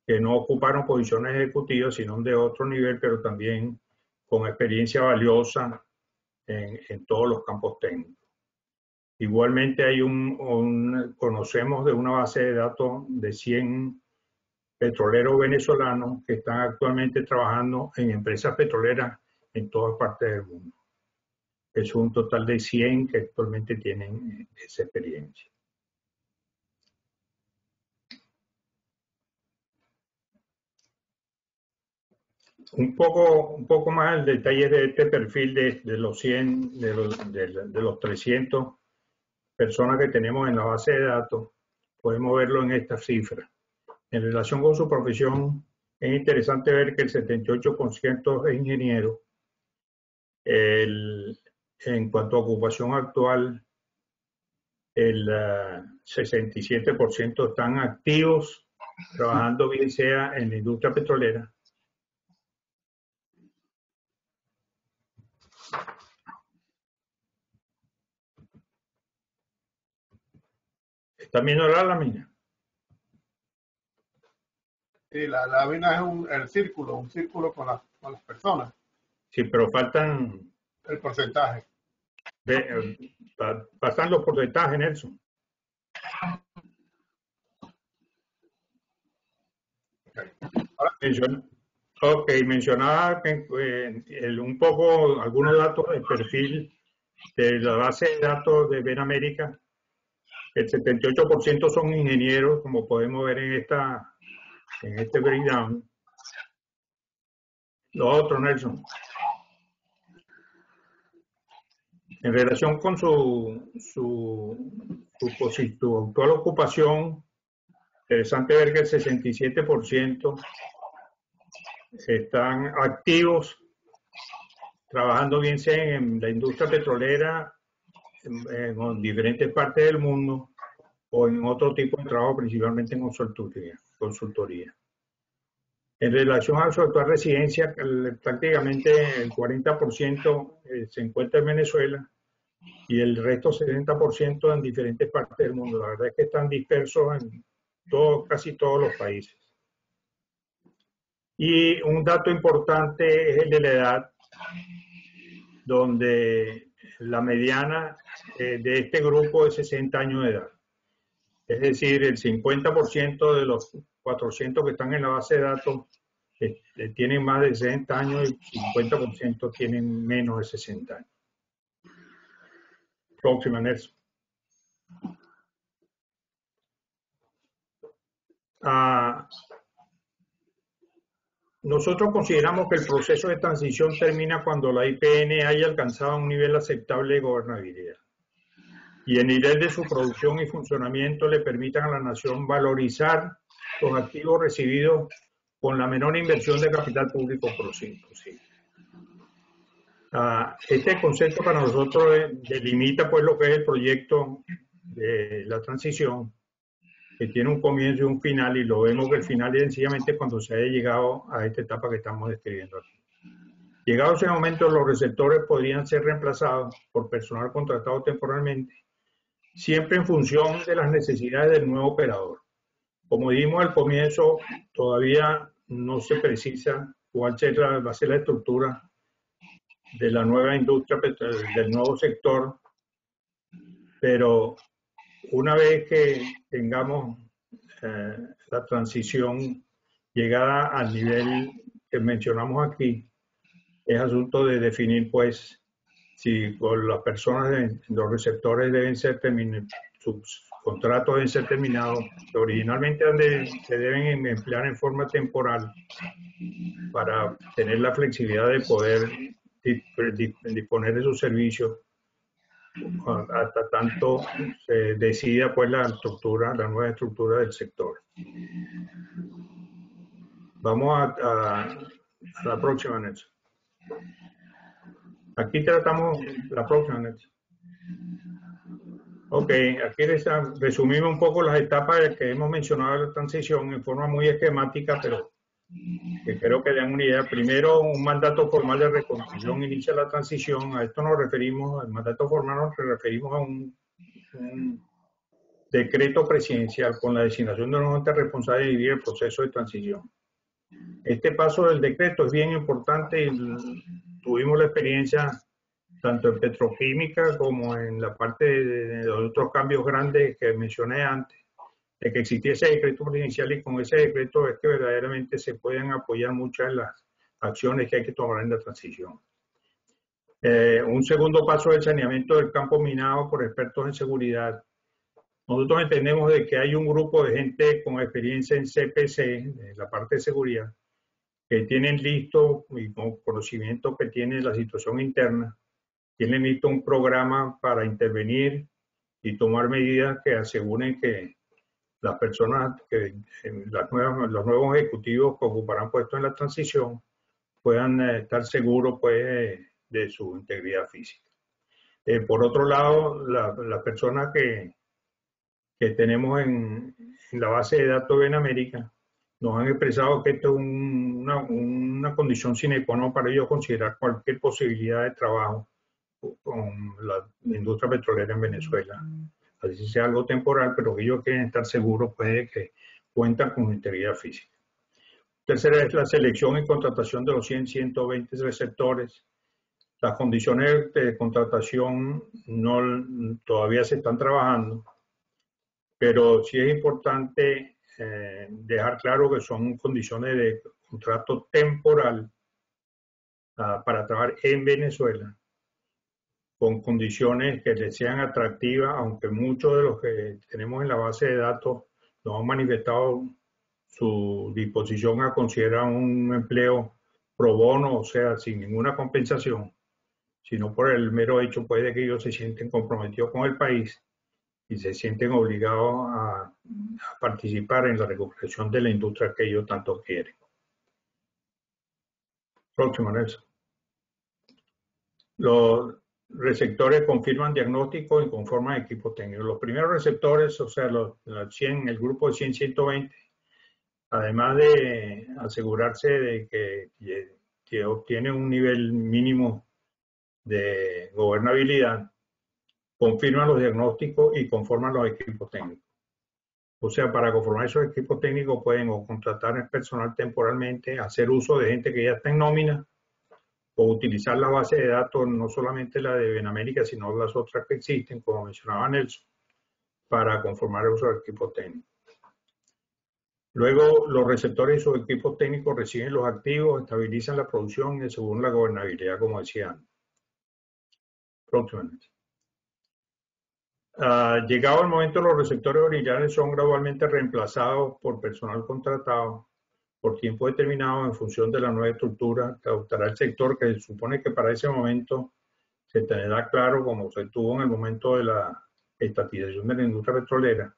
que no ocuparon posiciones ejecutivas, sino de otro nivel, pero también con experiencia valiosa en todos los campos técnicos. Igualmente conocemos de una base de datos de 100 petroleros venezolanos que están actualmente trabajando en empresas petroleras en todas partes del mundo. Es un total de 100 que actualmente tienen esa experiencia. Un poco más el detalle de este perfil de los 100, de los 300 personas que tenemos en la base de datos. Podemos verlo en estas cifras. En relación con su profesión, es interesante ver que el 78% es ingeniero. En cuanto a ocupación actual, el 67% están activos, trabajando bien sea en la industria petrolera. ¿Están viendo la lámina? Sí, la lámina es un círculo con las personas. Sí, pero faltan... El porcentaje. Faltan los porcentajes, Nelson. Mencionaba un poco algunos datos del perfil de la base de datos de Benamérica. El 78% son ingenieros, como podemos ver en este breakdown. Lo otro, Nelson. En relación con su actual ocupación, interesante ver que el 67% están activos, trabajando bien sea en la industria petrolera, en diferentes partes del mundo, o en otro tipo de trabajo, principalmente en consultoría. En relación a su actual residencia, prácticamente el 40% se encuentra en Venezuela y el resto 70% en diferentes partes del mundo. La verdad es que están dispersos en casi todos los países. Y un dato importante es el de la edad, donde la mediana de este grupo es 60 años de edad. Es decir, el 50% de los 400 que están en la base de datos tienen más de 60 años y el 50% tienen menos de 60 años. Próxima, Nelson. Nosotros consideramos que el proceso de transición termina cuando la IPN haya alcanzado un nivel aceptable de gobernabilidad y el nivel de su producción y funcionamiento le permitan a la nación valorizar los activos recibidos con la menor inversión de capital público posible. Este concepto para nosotros delimita pues lo que es el proyecto de la transición, que tiene un comienzo y un final, y lo vemos que el final es sencillamente cuando se haya llegado a esta etapa que estamos describiendo aquí. Llegado ese momento, los receptores podrían ser reemplazados por personal contratado temporalmente, siempre en función de las necesidades del nuevo operador. Como dijimos al comienzo, todavía no se precisa cuál va a ser la estructura de la nueva industria, del nuevo sector, pero una vez que tengamos la transición llegada al nivel que mencionamos aquí, es asunto de definir, pues, si las personas, los receptores deben ser terminados, sus contratos deben ser terminados, que originalmente se deben emplear en forma temporal para tener la flexibilidad de poder disponer de sus servicios hasta tanto se decida, pues, la nueva estructura del sector. Vamos a la próxima, Nelson. Aquí tratamos la próxima, Nelson. Ok, aquí resumimos un poco las etapas que hemos mencionado de la transición en forma muy esquemática, pero que creo que dan una idea. Primero, un mandato formal de reconstrucción inicia la transición. A esto nos referimos, al mandato formal nos referimos a un decreto presidencial con la designación de un ente responsable de vivir el proceso de transición. Este paso del decreto es bien importante y tuvimos la experiencia tanto en petroquímica como en la parte de los otros cambios grandes que mencioné antes, de que existiese ese decreto presidencial, y con ese decreto es que verdaderamente se pueden apoyar muchas de las acciones que hay que tomar en la transición. Un segundo paso es el saneamiento del campo minado por expertos en seguridad. Nosotros entendemos de que hay un grupo de gente con experiencia en CPC, en la parte de seguridad, que tienen listo y con conocimiento que tiene la situación interna, tienen listo un programa para intervenir y tomar medidas que aseguren que las personas, los nuevos ejecutivos que ocuparán puestos en la transición puedan estar seguros, pues, de su integridad física. Por otro lado, las personas que tenemos en la base de datos de Benamérica nos han expresado que esto es una condición sine qua non para ellos considerar cualquier posibilidad de trabajo con la industria petrolera en Venezuela. Así sea algo temporal, pero que ellos quieren estar seguros, pues, de que cuentan con integridad física. Tercera es la selección y contratación de los 120 receptores. Las condiciones de contratación todavía se están trabajando, pero sí es importante dejar claro que son condiciones de contrato temporal para trabajar en Venezuela, con condiciones que les sean atractivas, aunque muchos de los que tenemos en la base de datos nos han manifestado su disposición a considerar un empleo pro bono, o sea, sin ninguna compensación, sino por el mero hecho, pues, de que ellos se sienten comprometidos con el país y se sienten obligados a participar en la recuperación de la industria que ellos tanto quieren. Próximo, Nelson. Los receptores confirman diagnóstico y conforman equipos técnicos. Los primeros receptores, o sea, el grupo de 100-120, además de asegurarse de que obtiene un nivel mínimo de gobernabilidad, confirman los diagnósticos y conforman los equipos técnicos. O sea, para conformar esos equipos técnicos pueden o contratar personal temporalmente, hacer uso de gente que ya está en nómina, o utilizar la base de datos, no solamente la de Benamérica, sino las otras que existen, como mencionaba Nelson, para conformar esos equipos técnicos. Luego, los receptores y sus equipos técnicos reciben los activos, estabilizan la producción y según la gobernabilidad, como decía antes. Próximamente. Llegado el momento, los receptores originales son gradualmente reemplazados por personal contratado por tiempo determinado en función de la nueva estructura que adoptará el sector, que se supone que para ese momento se tendrá claro, como se tuvo en el momento de la estatización de la industria petrolera,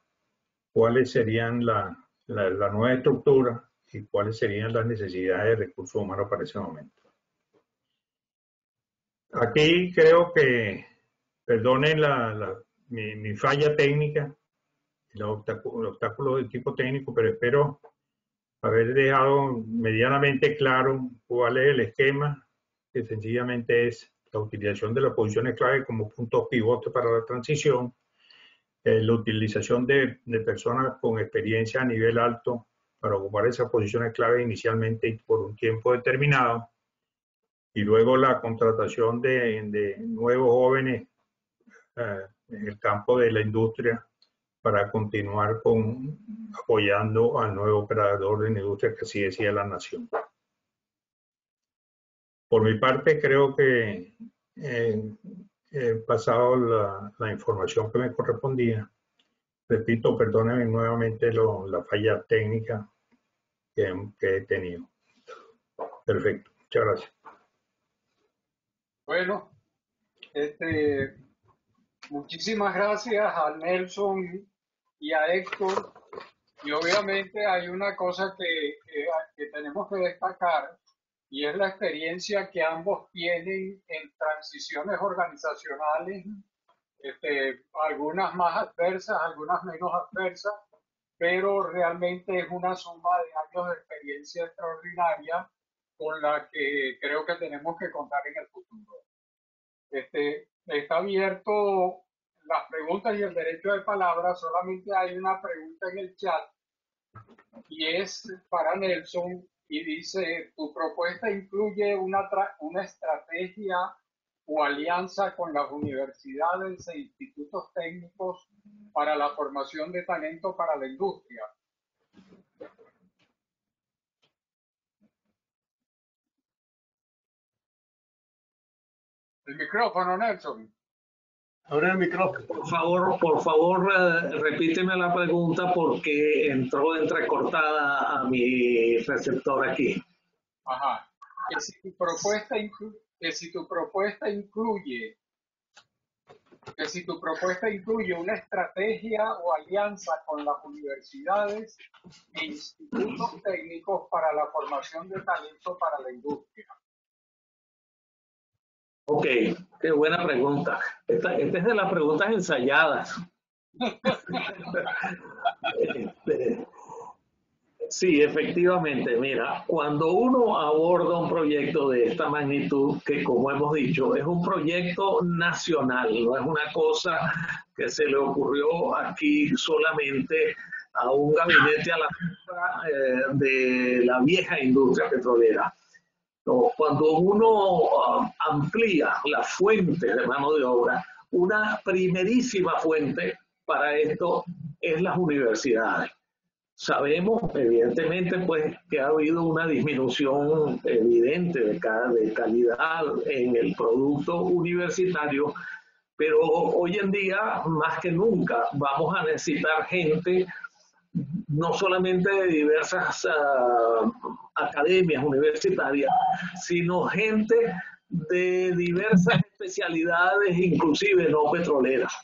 cuáles serían la nueva estructura y cuáles serían las necesidades de recursos humanos para ese momento. Aquí creo que, perdonen mi falla técnica, obstáculos de tipo técnico, pero espero haber dejado medianamente claro cuál es el esquema, que sencillamente es la utilización de las posiciones clave como puntos pivote para la transición, la utilización de personas con experiencia a nivel alto para ocupar esas posiciones clave inicialmente y por un tiempo determinado, y luego la contratación de nuevos jóvenes en el campo de la industria para continuar apoyando al nuevo operador de la industria que así decía la nación. Por mi parte, creo que he pasado la información que me correspondía. Repito, perdónenme nuevamente la falla técnica que he tenido. Perfecto, muchas gracias. Bueno, muchísimas gracias a Nelson y a Héctor. Y obviamente hay una cosa que tenemos que destacar, y es la experiencia que ambos tienen en transiciones organizacionales, algunas más adversas, algunas menos adversas, pero realmente es una suma de años de experiencia extraordinaria con la que creo que tenemos que contar en el futuro. Está abierto las preguntas y el derecho de palabra. Solamente hay una pregunta en el chat y es para Nelson y dice: ¿tu propuesta incluye una estrategia o alianza con las universidades e institutos técnicos para la formación de talento para la industria? El micrófono, Nelson. Abre el micrófono. Por favor, repíteme la pregunta porque entró entrecortada a mi receptor aquí. Ajá. Que si tu propuesta incluye una estrategia o alianza con las universidades e institutos técnicos para la formación de talento para la industria. Ok, qué buena pregunta. Esta es de las preguntas ensayadas. Sí, efectivamente. Mira, cuando uno aborda un proyecto de esta magnitud, que como hemos dicho, es un proyecto nacional, no es una cosa que se le ocurrió aquí solamente a un gabinete a la sombra de la vieja industria petrolera. No, cuando uno amplía la fuente de mano de obra, una primerísima fuente para esto es las universidades. Sabemos, evidentemente, pues, que ha habido una disminución evidente de calidad en el producto universitario, pero hoy en día, más que nunca, vamos a necesitar gente no solamente de diversas academias universitarias, sino gente de diversas especialidades, inclusive no petroleras.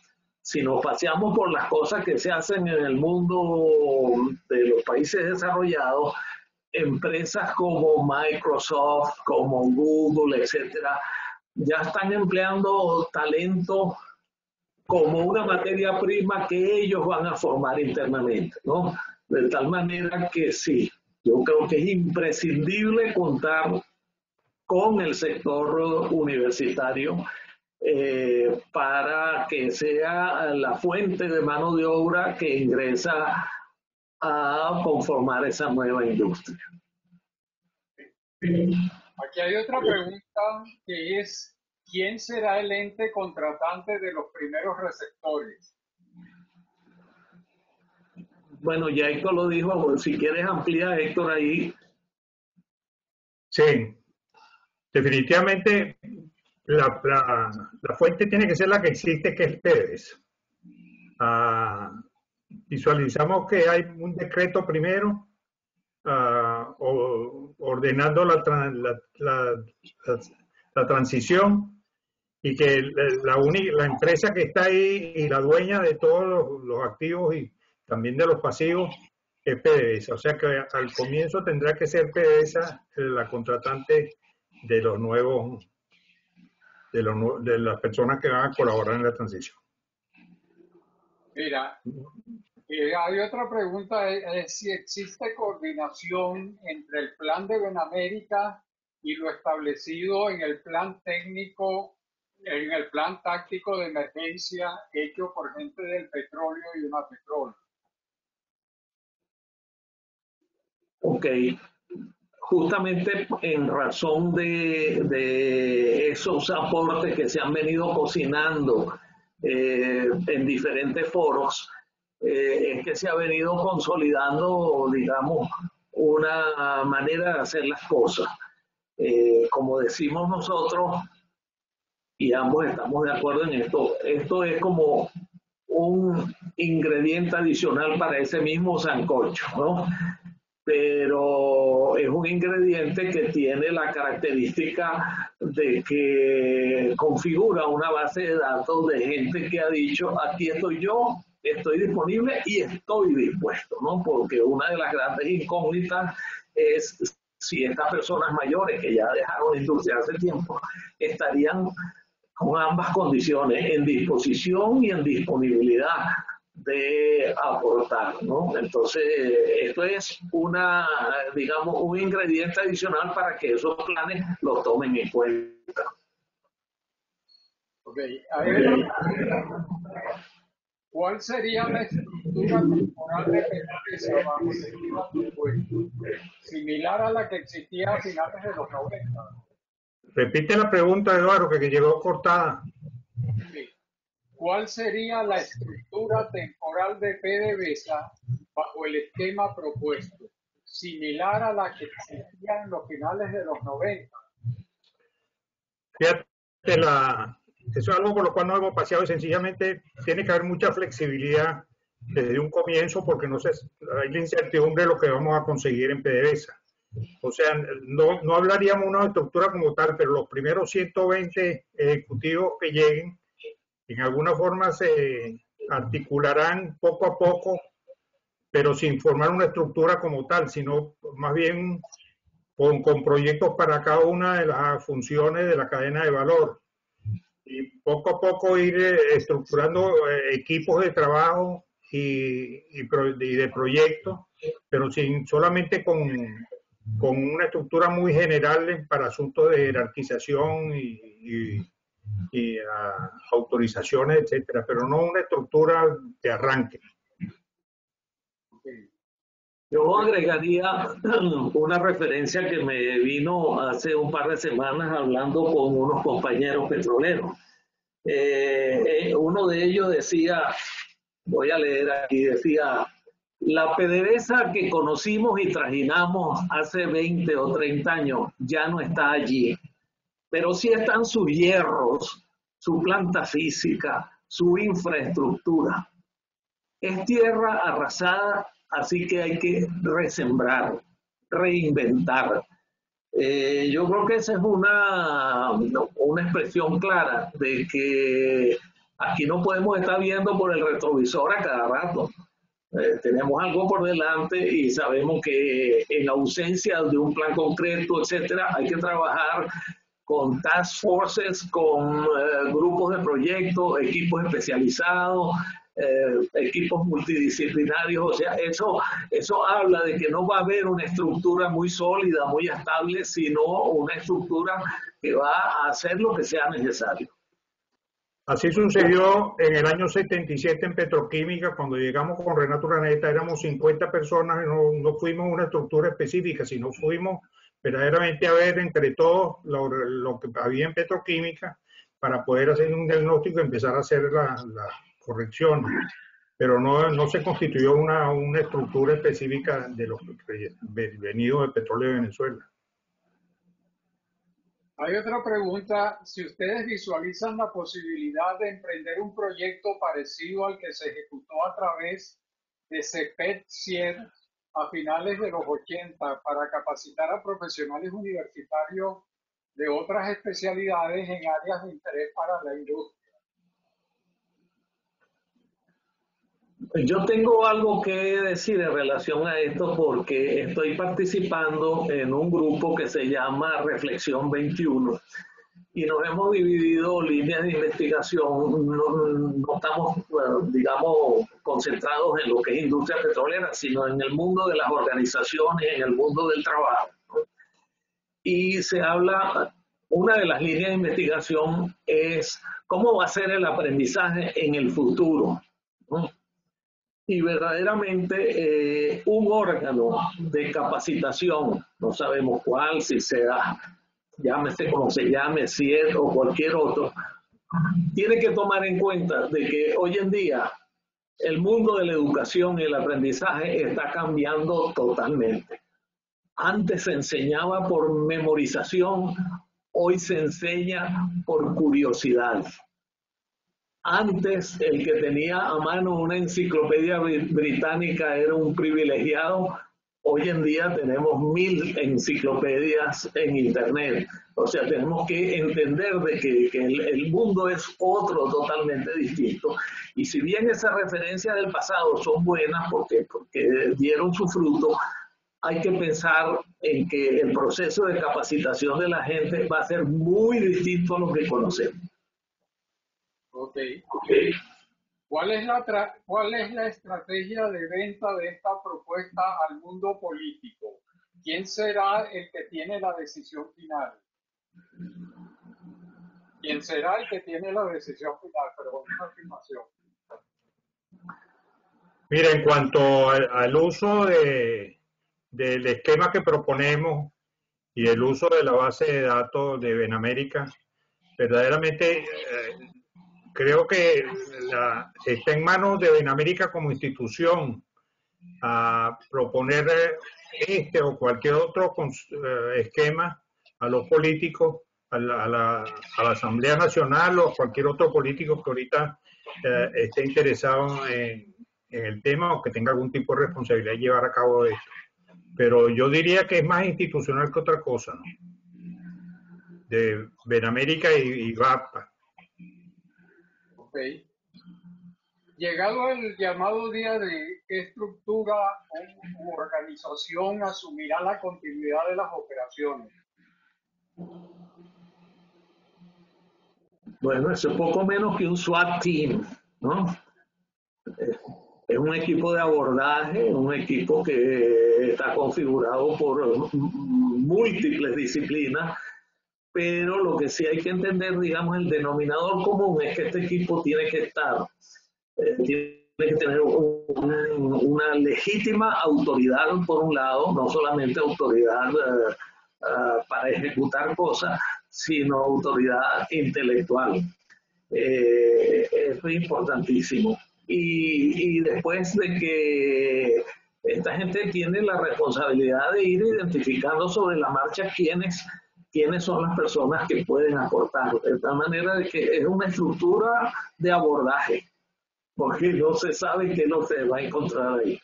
Si nos paseamos por las cosas que se hacen en el mundo de los países desarrollados, empresas como Microsoft, como Google, etcétera, ya están empleando talento como una materia prima que ellos van a formar internamente, ¿no? De tal manera que sí, yo creo que es imprescindible contar con el sector universitario para que sea la fuente de mano de obra que ingresa a conformar esa nueva industria. Aquí hay otra pregunta que es: ¿quién será el ente contratante de los primeros receptores? Bueno, ya Héctor lo dijo, si quieres ampliar, Héctor, ahí. Sí, definitivamente la fuente tiene que ser la que existe, que es PDVSA. Visualizamos que hay un decreto primero ordenando la transición, y que la empresa que está ahí y la dueña de todos los activos y también de los pasivos es PDVSA. O sea que al comienzo tendrá que ser PDVSA la contratante de los nuevos, de las personas que van a colaborar en la transición. Mira, Hay otra pregunta, es si existe coordinación entre el plan de Benamérica y lo establecido en el plan técnico, en el plan táctico de emergencia hecho por gente del petróleo y una petróleo. Ok, justamente en razón de esos aportes que se han venido cocinando en diferentes foros, es que se ha venido consolidando, digamos, una manera de hacer las cosas. Como decimos nosotros, y ambos estamos de acuerdo en esto es como un ingrediente adicional para ese mismo sancocho, ¿no? Pero es un ingrediente que tiene la característica de que configura una base de datos de gente que ha dicho, aquí estoy yo, estoy disponible y estoy dispuesto, ¿no? Porque una de las grandes incógnitas es si estas personas mayores que ya dejaron la industria hace tiempo estarían con ambas condiciones, en disposición y en disponibilidad de aportar, ¿no? Entonces, esto es digamos, un ingrediente adicional para que esos planes los tomen en cuenta. Ok, a ver, ¿cuál sería la estructura temporal de PDVSA bajo el esquema propuesto? Similar a la que existía a finales de los 90. Repite la pregunta, Eduardo, que llegó cortada. Sí. ¿Cuál sería la estructura temporal de PDVSA bajo el esquema propuesto? Similar a la que existía en los finales de los 90. Fíjate, eso es algo por lo cual nos hemos paseado y sencillamente tiene que haber mucha flexibilidad desde un comienzo porque hay la incertidumbre de lo que vamos a conseguir en PDVSA. O sea, no hablaríamos de una estructura como tal, pero los primeros 120 ejecutivos que lleguen, en alguna forma se articularán poco a poco, pero sin formar una estructura como tal, sino más bien con proyectos para cada una de las funciones de la cadena de valor. Y poco a poco ir estructurando equipos de trabajo y de proyectos, pero solamente con una estructura muy general para asuntos de jerarquización y autorizaciones, etcétera, pero no una estructura de arranque. Yo agregaría una referencia que me vino hace un par de semanas hablando con unos compañeros petroleros. Uno de ellos decía, voy a leer aquí, decía, la PDVSA que conocimos y trajinamos hace 20 o 30 años ya no está allí, pero sí están sus hierros, su planta física, su infraestructura. Es tierra arrasada, así que hay que resembrar, reinventar. Yo creo que esa es una expresión clara de que aquí no podemos estar viendo por el retrovisor a cada rato. Tenemos algo por delante y sabemos que en ausencia de un plan concreto, etcétera, hay que trabajar con task forces, con grupos de proyectos, equipos especializados, equipos multidisciplinarios. O sea, eso habla de que no va a haber una estructura muy sólida, muy estable, sino una estructura que va a hacer lo que sea necesario. Así sucedió en el año 77 en Petroquímica, cuando llegamos con Renato Raneta, éramos 50 personas y no fuimos una estructura específica, sino fuimos verdaderamente a ver entre todos lo que había en Petroquímica para poder hacer un diagnóstico y empezar a hacer la corrección. Pero no se constituyó una estructura específica de los venidos de petróleo de Venezuela. Hay otra pregunta, si ustedes visualizan la posibilidad de emprender un proyecto parecido al que se ejecutó a través de CEPET-100 a finales de los 80 para capacitar a profesionales universitarios de otras especialidades en áreas de interés para la industria. Yo tengo algo que decir en relación a esto porque estoy participando en un grupo que se llama Reflexión 21 y nos hemos dividido líneas de investigación, no estamos, digamos, concentrados en lo que es industria petrolera, sino en el mundo de las organizaciones, en el mundo del trabajo, ¿no? Y se habla, una de las líneas de investigación es cómo va a ser el aprendizaje en el futuro, ¿no? Y verdaderamente un órgano de capacitación, no sabemos cuál, si sea, llámese como se llame, CIET o cualquier otro, tiene que tomar en cuenta de que hoy en día el mundo de la educación y el aprendizaje está cambiando totalmente. Antes se enseñaba por memorización, hoy se enseña por curiosidad. Antes el que tenía a mano una enciclopedia británica era un privilegiado. Hoy en día tenemos 1000 enciclopedias en internet. O sea, tenemos que entender de que el mundo es otro totalmente distinto. Y si bien esas referencias del pasado son buenas porque dieron su fruto, hay que pensar en que el proceso de capacitación de la gente va a ser muy distinto a lo que conocemos. Okay. ¿Cuál es la estrategia de venta de esta propuesta al mundo político? ¿Quién será el que tiene la decisión final? ¿Quién será el que tiene la decisión final? Pero una afirmación. Mira, en cuanto al uso del esquema que proponemos y el uso de la base de datos de Benamérica, verdaderamente creo que está en manos de Benamérica como institución a proponer este o cualquier otro esquema a los políticos, a la Asamblea Nacional o a cualquier otro político que ahorita esté interesado en el tema o que tenga algún tipo de responsabilidad de llevar a cabo esto. Pero yo diría que es más institucional que otra cosa, ¿no? De Benamérica y VAPA. Okay. Llegado el llamado día de qué estructura u organización asumirá la continuidad de las operaciones. Bueno, eso es poco menos que un SWAT team, ¿no? Es un equipo de abordaje, un equipo que está configurado por múltiples disciplinas, pero lo que sí hay que entender, digamos, el denominador común es que este equipo tiene que estar, tiene que tener una legítima autoridad por un lado, no solamente autoridad para ejecutar cosas, sino autoridad intelectual. Eso es importantísimo. Y después de que esta gente tiene la responsabilidad de ir identificando sobre la marcha quiénes son las personas que pueden aportar, de tal manera de que es una estructura de abordaje, porque no se sabe qué no se va a encontrar ahí.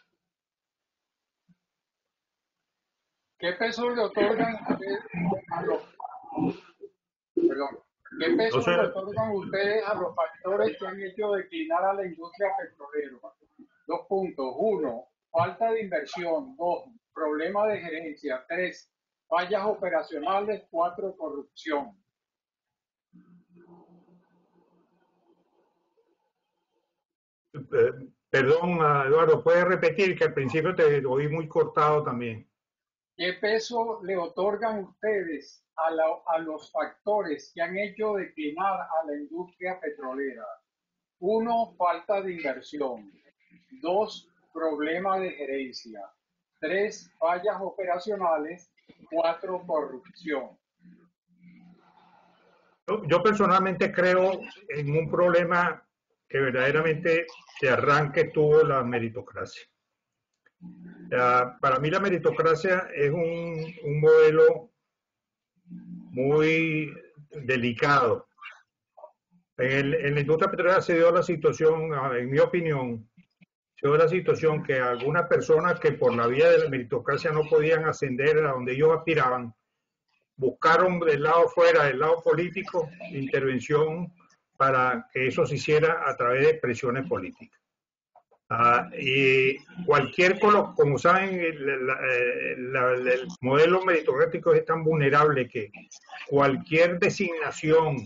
¿Qué peso le otorgan a los, ¿qué peso le otorgan ustedes a los factores que han hecho declinar a la industria petrolera? 2 puntos. 1, falta de inversión. 2, problema de gerencia. 3, fallas operacionales. 4, corrupción. Perdón, Eduardo, ¿puedes repetir? Que al principio te oí muy cortado también. ¿Qué peso le otorgan ustedes a los factores que han hecho declinar a la industria petrolera? 1, falta de inversión. 2, problema de gerencia. 3, fallas operacionales. 4, corrupción. Yo personalmente creo en un problema que verdaderamente de arranque tuvo la meritocracia. Para mí la meritocracia es un modelo muy delicado. En la industria petrolera se dio la situación, en mi opinión, se dio la situación que algunas personas que por la vía de la meritocracia no podían ascender a donde ellos aspiraban, buscaron del lado fuera, del lado político, intervención para que eso se hiciera a través de presiones políticas. Y cualquier, como saben, el modelo meritocrático es tan vulnerable que cualquier designación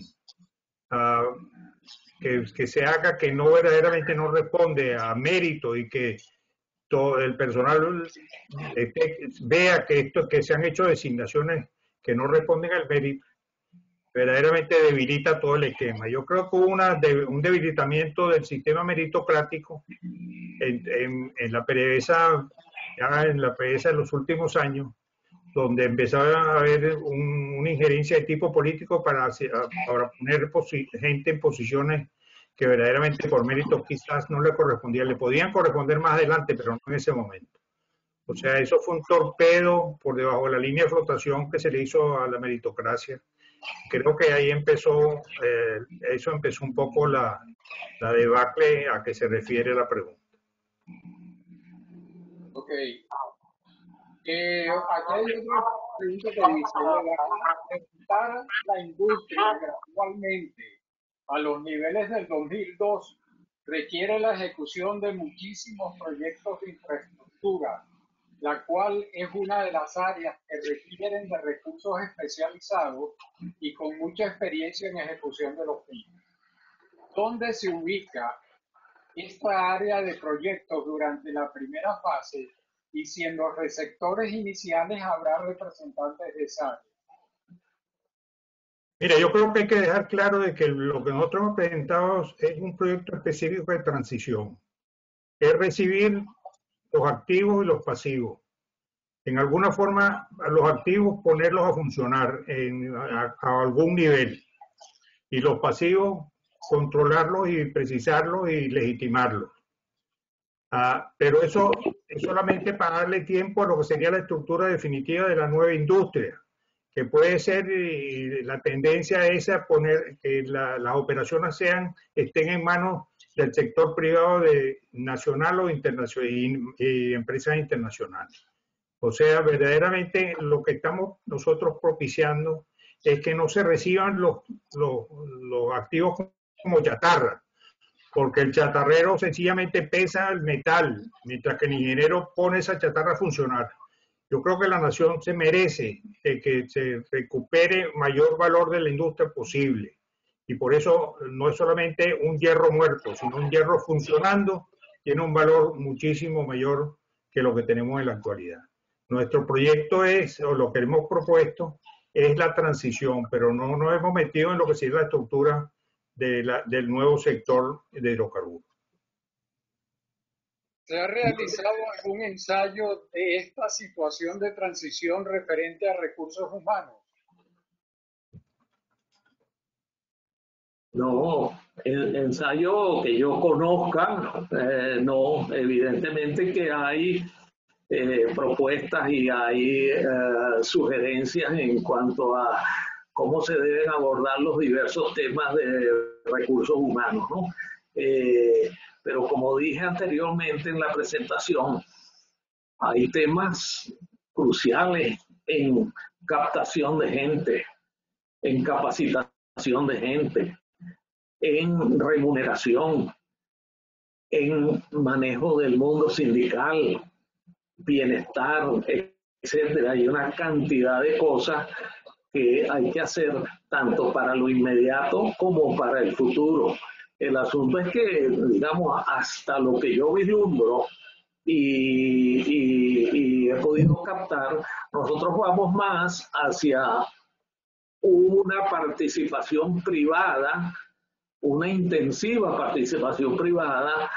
que se haga que no verdaderamente no responde a mérito y que todo el personal vea que se han hecho designaciones que no responden al mérito, verdaderamente debilita todo el esquema. Yo creo que hubo un debilitamiento del sistema meritocrático en la PDVSA, ya en la PDVSA de los últimos años, donde empezaba a haber una injerencia de tipo político para poner gente en posiciones que verdaderamente por méritos quizás no le correspondían, le podían corresponder más adelante, pero no en ese momento. O sea, eso fue un torpedo por debajo de la línea de flotación que se le hizo a la meritocracia. Creo que ahí empezó, eso empezó un poco la debacle a que se refiere la pregunta. Ok. Aquí hay otra pregunta que dice, levantar la industria gradualmente a los niveles del 2002 requiere la ejecución de muchísimos proyectos de infraestructura, la cual es una de las áreas que requieren de recursos especializados y con mucha experiencia en ejecución de los mismos. ¿Dónde se ubica esta área de proyectos durante la primera fase y si en los receptores iniciales habrá representantes de esa área? Mira, yo creo que hay que dejar claro de que lo que nosotros hemos presentado es un proyecto específico de transición. Es recibir los activos y los pasivos. En alguna forma, a los activos ponerlos a funcionar a algún nivel. Y los pasivos, controlarlos y precisarlos y legitimarlos. Pero eso es solamente para darle tiempo a lo que sería la estructura definitiva de la nueva industria, que puede ser, la tendencia es a poner que las operaciones estén en manos del sector privado nacional o internacional y empresas internacionales. O sea, verdaderamente lo que estamos nosotros propiciando es que no se reciban los activos como chatarra, porque el chatarrero sencillamente pesa el metal, mientras que el ingeniero pone esa chatarra a funcionar. Yo creo que la nación se merece que se recupere mayor valor de la industria posible. Y por eso no es solamente un hierro muerto, sino un hierro funcionando, tiene un valor muchísimo mayor que lo que tenemos en la actualidad. Nuestro proyecto o lo que hemos propuesto, es la transición, pero no nos hemos metido en lo que sería la estructura del nuevo sector de hidrocarburos. ¿Se ha realizado algún ensayo de esta situación de transición referente a recursos humanos? No, el ensayo que yo conozca, no, evidentemente que hay propuestas y hay sugerencias en cuanto a cómo se deben abordar los diversos temas de recursos humanos, ¿no? Pero como dije anteriormente en la presentación, hay temas cruciales en captación de gente, en capacitación de gente, en remuneración, en manejo del mundo sindical, bienestar, etcétera. Hay una cantidad de cosas que hay que hacer tanto para lo inmediato como para el futuro. El asunto es que, digamos, hasta lo que yo vislumbro y he podido captar, nosotros vamos más hacia una participación privada, una intensiva participación privada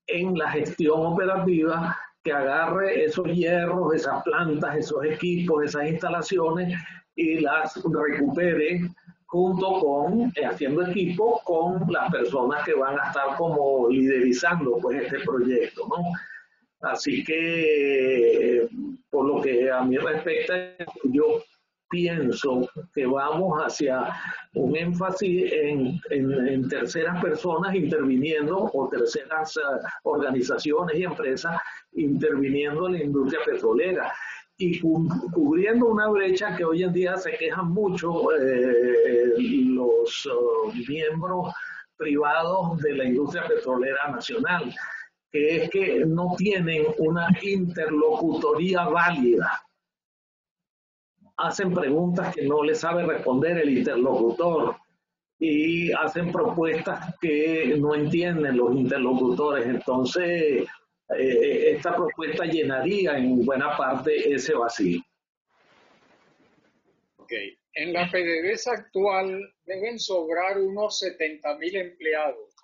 en la gestión operativa que agarre esos hierros, esas plantas, esos equipos, esas instalaciones y las recupere junto con, haciendo equipo con las personas que van a estar como liderizando pues este proyecto, ¿no? Así que, por lo que a mí respecta, yo pienso que vamos hacia un énfasis en terceras personas interviniendo o terceras organizaciones y empresas interviniendo en la industria petrolera y cubriendo una brecha que hoy en día se quejan mucho los miembros privados de la industria petrolera nacional, que es que no tienen una interlocutoría válida. Hacen preguntas que no le sabe responder el interlocutor. y hacen propuestas que no entienden los interlocutores. Entonces, esta propuesta llenaría en buena parte ese vacío. Okay. En la PDVSA actual deben sobrar unos 70.000 empleados.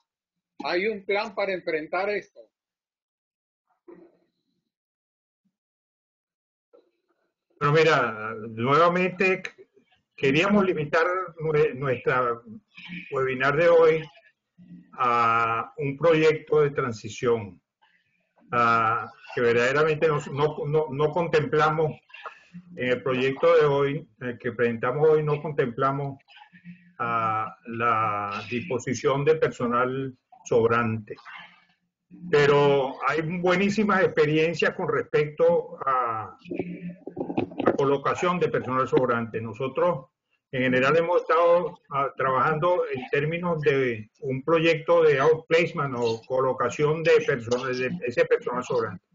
¿Hay un plan para enfrentar esto? Bueno, mira, nuevamente queríamos limitar nuestra webinar de hoy a un proyecto de transición que verdaderamente no contemplamos en el proyecto de hoy, el que presentamos hoy, no contemplamos la disposición del personal sobrante. Pero hay buenísimas experiencias con respecto a la colocación de personal sobrante. Nosotros en general hemos estado trabajando en términos de un proyecto de outplacement o colocación de ese personal sobrante.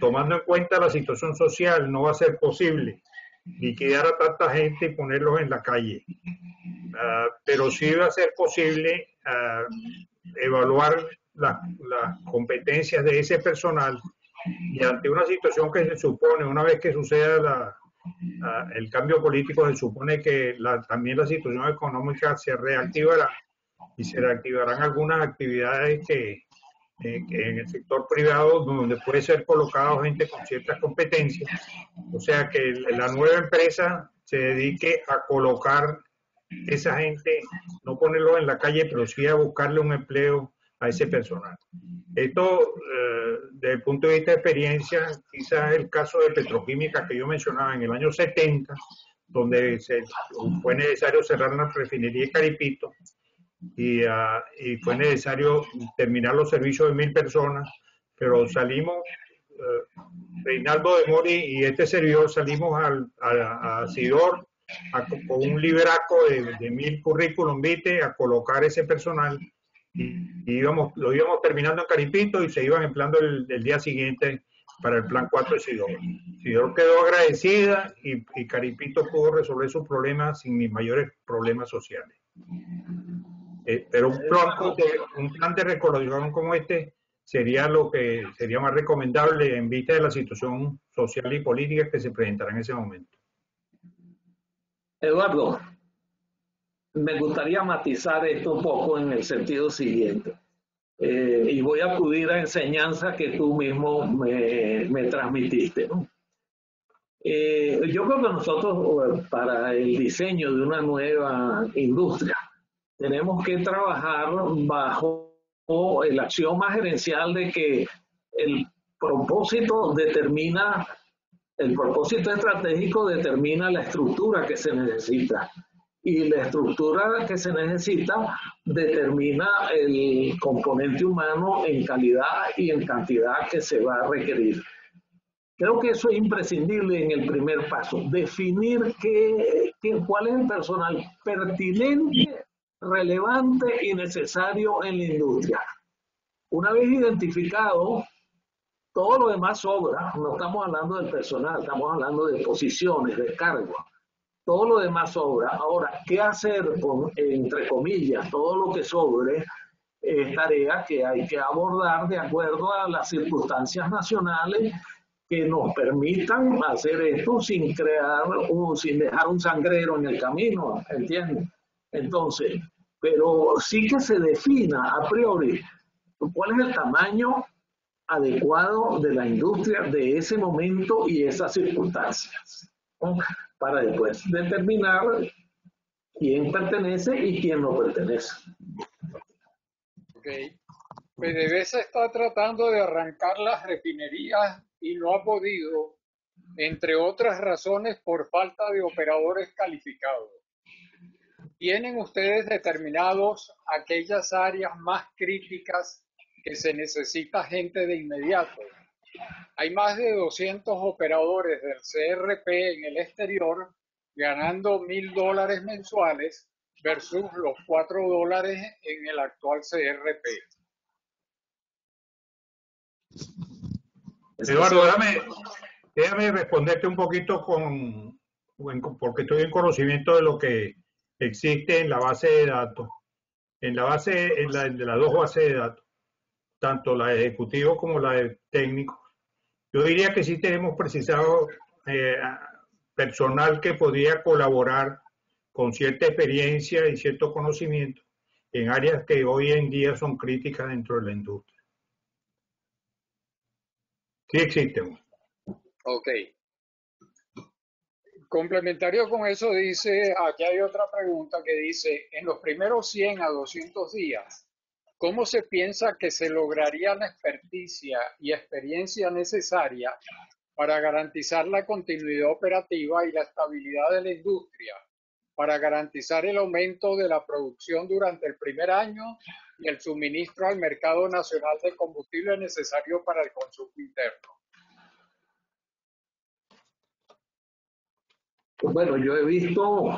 Tomando en cuenta la situación social, no va a ser posible liquidar a tanta gente y ponerlos en la calle. Pero sí va a ser posible evaluar las competencias de ese personal y ante una situación que se supone, una vez que suceda el cambio político, se supone que también la situación económica se reactivará y se reactivarán algunas actividades que en el sector privado donde puede ser colocado gente con ciertas competencias, o sea que la nueva empresa se dedique a colocar esa gente, no ponerlo en la calle, pero sí a buscarle un empleo a ese personal. Esto, desde el punto de vista de experiencia, quizás el caso de petroquímica que yo mencionaba en el año 70, donde fue necesario cerrar la refinería de Caripito, y fue necesario terminar los servicios de 1.000 personas, pero salimos, Reinaldo de Mori y este servidor salimos a Sidor con un libraco de 1.000 currículum vitae a colocar ese personal y lo íbamos terminando en Caripito y se iban empleando el día siguiente para el plan 4 de Sidor. Sidor quedó agradecida y Caripito pudo resolver sus problemas sin ni mayores problemas sociales. Pero un plan de recolocación como este sería lo que sería más recomendable en vista de la situación social y política que se presentará en ese momento. Eduardo, me gustaría matizar esto un poco en el sentido siguiente. Y voy a acudir a enseñanza que tú mismo me transmitiste, ¿no? Yo creo que nosotros, para el diseño de una nueva industria, tenemos que trabajar bajo el axioma gerencial de que el propósito estratégico determina la estructura que se necesita. Y la estructura que se necesita determina el componente humano en calidad y en cantidad que se va a requerir. Creo que eso es imprescindible en el primer paso, definir cuál es el personal pertinente, relevante y necesario en la industria. Una vez identificado, todo lo demás sobra. No estamos hablando del personal, estamos hablando de posiciones, de cargos. Todo lo demás sobra. Ahora, ¿qué hacer con, entre comillas, todo lo que sobre? Es tarea que hay que abordar de acuerdo a las circunstancias nacionales que nos permitan hacer esto sin dejar un sangrero en el camino, ¿entiendes? Entonces, pero sí que se defina a priori cuál es el tamaño adecuado de la industria de ese momento y esas circunstancias, ¿no? Para después determinar quién pertenece y quién no pertenece. Okay. PDVSA está tratando de arrancar las refinerías y no ha podido, entre otras razones, por falta de operadores calificados. ¿Tienen ustedes determinados aquellas áreas más críticas que se necesita gente de inmediato? Hay más de 200 operadores del CRP en el exterior ganando $1.000 mensuales versus los $4 en el actual CRP. Eduardo, déjame responderte un poquito porque estoy en conocimiento de lo que existe en la base de datos, en de las dos bases de datos, tanto la de ejecutivo como la de técnico. Yo diría que sí tenemos precisado personal que podría colaborar con cierta experiencia y cierto conocimiento en áreas que hoy en día son críticas dentro de la industria. Sí existen. Ok. Complementario con eso dice, aquí hay otra pregunta que dice, en los primeros 100 a 200 días, ¿cómo se piensa que se lograría la experticia y experiencia necesaria para garantizar la continuidad operativa y la estabilidad de la industria, para garantizar el aumento de la producción durante el primer año y el suministro al mercado nacional de combustible necesario para el consumo interno? Bueno, yo he visto,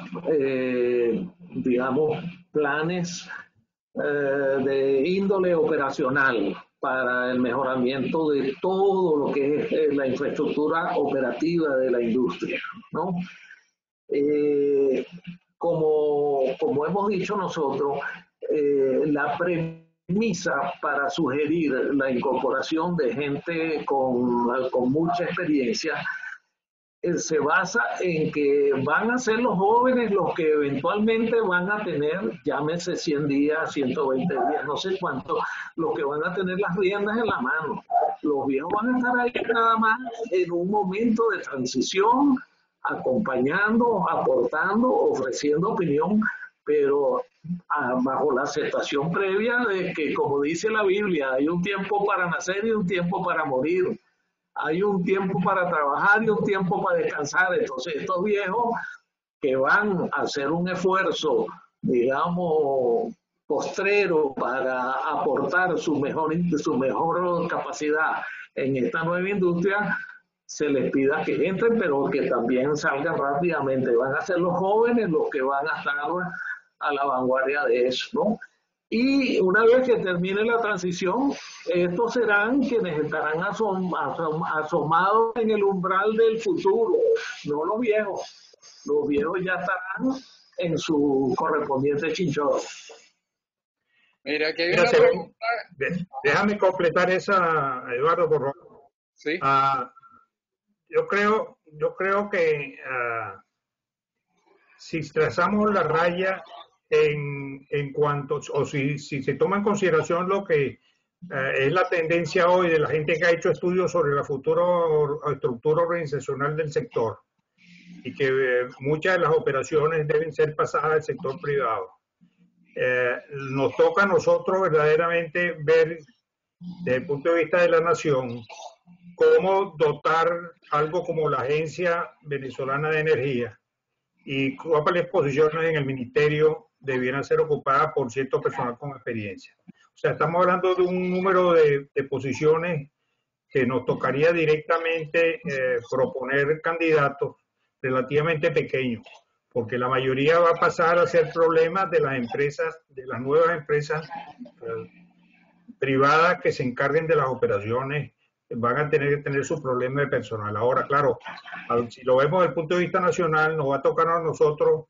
digamos, planes de índole operacional para el mejoramiento de todo lo que es la infraestructura operativa de la industria, ¿no? Como hemos dicho nosotros, la premisa para sugerir la incorporación de gente con mucha experiencia se basa en que van a ser los jóvenes los que eventualmente van a tener, llámese 100 días, 120 días, no sé cuánto, los que van a tener las riendas en la mano. Los viejos van a estar ahí nada más en un momento de transición, acompañando, aportando, ofreciendo opinión, pero bajo la aceptación previa de que, como dice la Biblia, hay un tiempo para nacer y un tiempo para morir. Hay un tiempo para trabajar y un tiempo para descansar. Entonces, estos viejos que van a hacer un esfuerzo, digamos, postrero para aportar su mejor capacidad en esta nueva industria, se les pida que entren, pero que también salgan rápidamente. Van a ser los jóvenes los que van a estar a la vanguardia de eso, ¿no? Y una vez que termine la transición, estos serán quienes estarán asomados en el umbral del futuro, no los viejos. Los viejos ya estarán en su correspondiente chinchorro. Mira, aquí hay una pregunta. Déjame completar esa, Eduardo, por favor. Sí. Yo creo que si trazamos la raya en cuanto, o si se toma en consideración lo que es la tendencia hoy de la gente que ha hecho estudios sobre la futura estructura organizacional del sector y que muchas de las operaciones deben ser pasadas al sector privado. Nos toca a nosotros verdaderamente ver desde el punto de vista de la nación cómo dotar algo como la Agencia Venezolana de Energía y cuáles posiciones en el ministerio debieran ser ocupadas por cierto personal con experiencia. O sea, estamos hablando de un número de posiciones que nos tocaría directamente proponer candidatos relativamente pequeños, porque la mayoría va a pasar a ser problemas de las empresas, de las nuevas empresas privadas que se encarguen de las operaciones, van a tener que tener su problema de personal. Ahora, claro, si lo vemos desde el punto de vista nacional, nos va a tocar a nosotros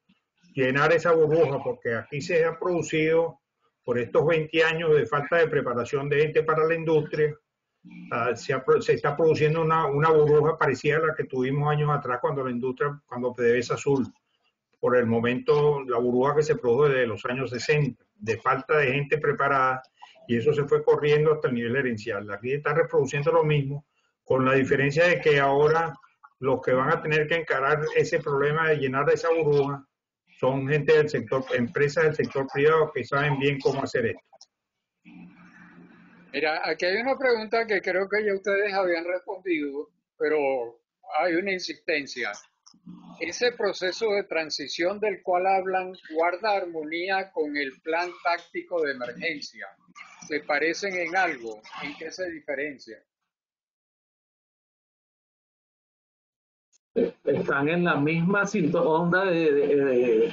llenar esa burbuja, porque aquí se ha producido, por estos 20 años de falta de preparación de gente para la industria, se está produciendo una burbuja parecida a la que tuvimos años atrás cuando la industria, cuando PDVSA Azul, por el momento, la burbuja que se produjo desde los años 60, de falta de gente preparada, y eso se fue corriendo hasta el nivel gerencial. Aquí está reproduciendo lo mismo, con la diferencia de que ahora los que van a tener que encarar ese problema de llenar esa burbuja son gente del sector, empresas del sector privado que saben bien cómo hacer esto. Mira, aquí hay una pregunta que creo que ya ustedes habían respondido, pero hay una insistencia. ¿Ese proceso de transición del cual hablan guarda armonía con el plan táctico de emergencia? ¿Se parecen en algo? ¿En qué se diferencian? Están en la misma onda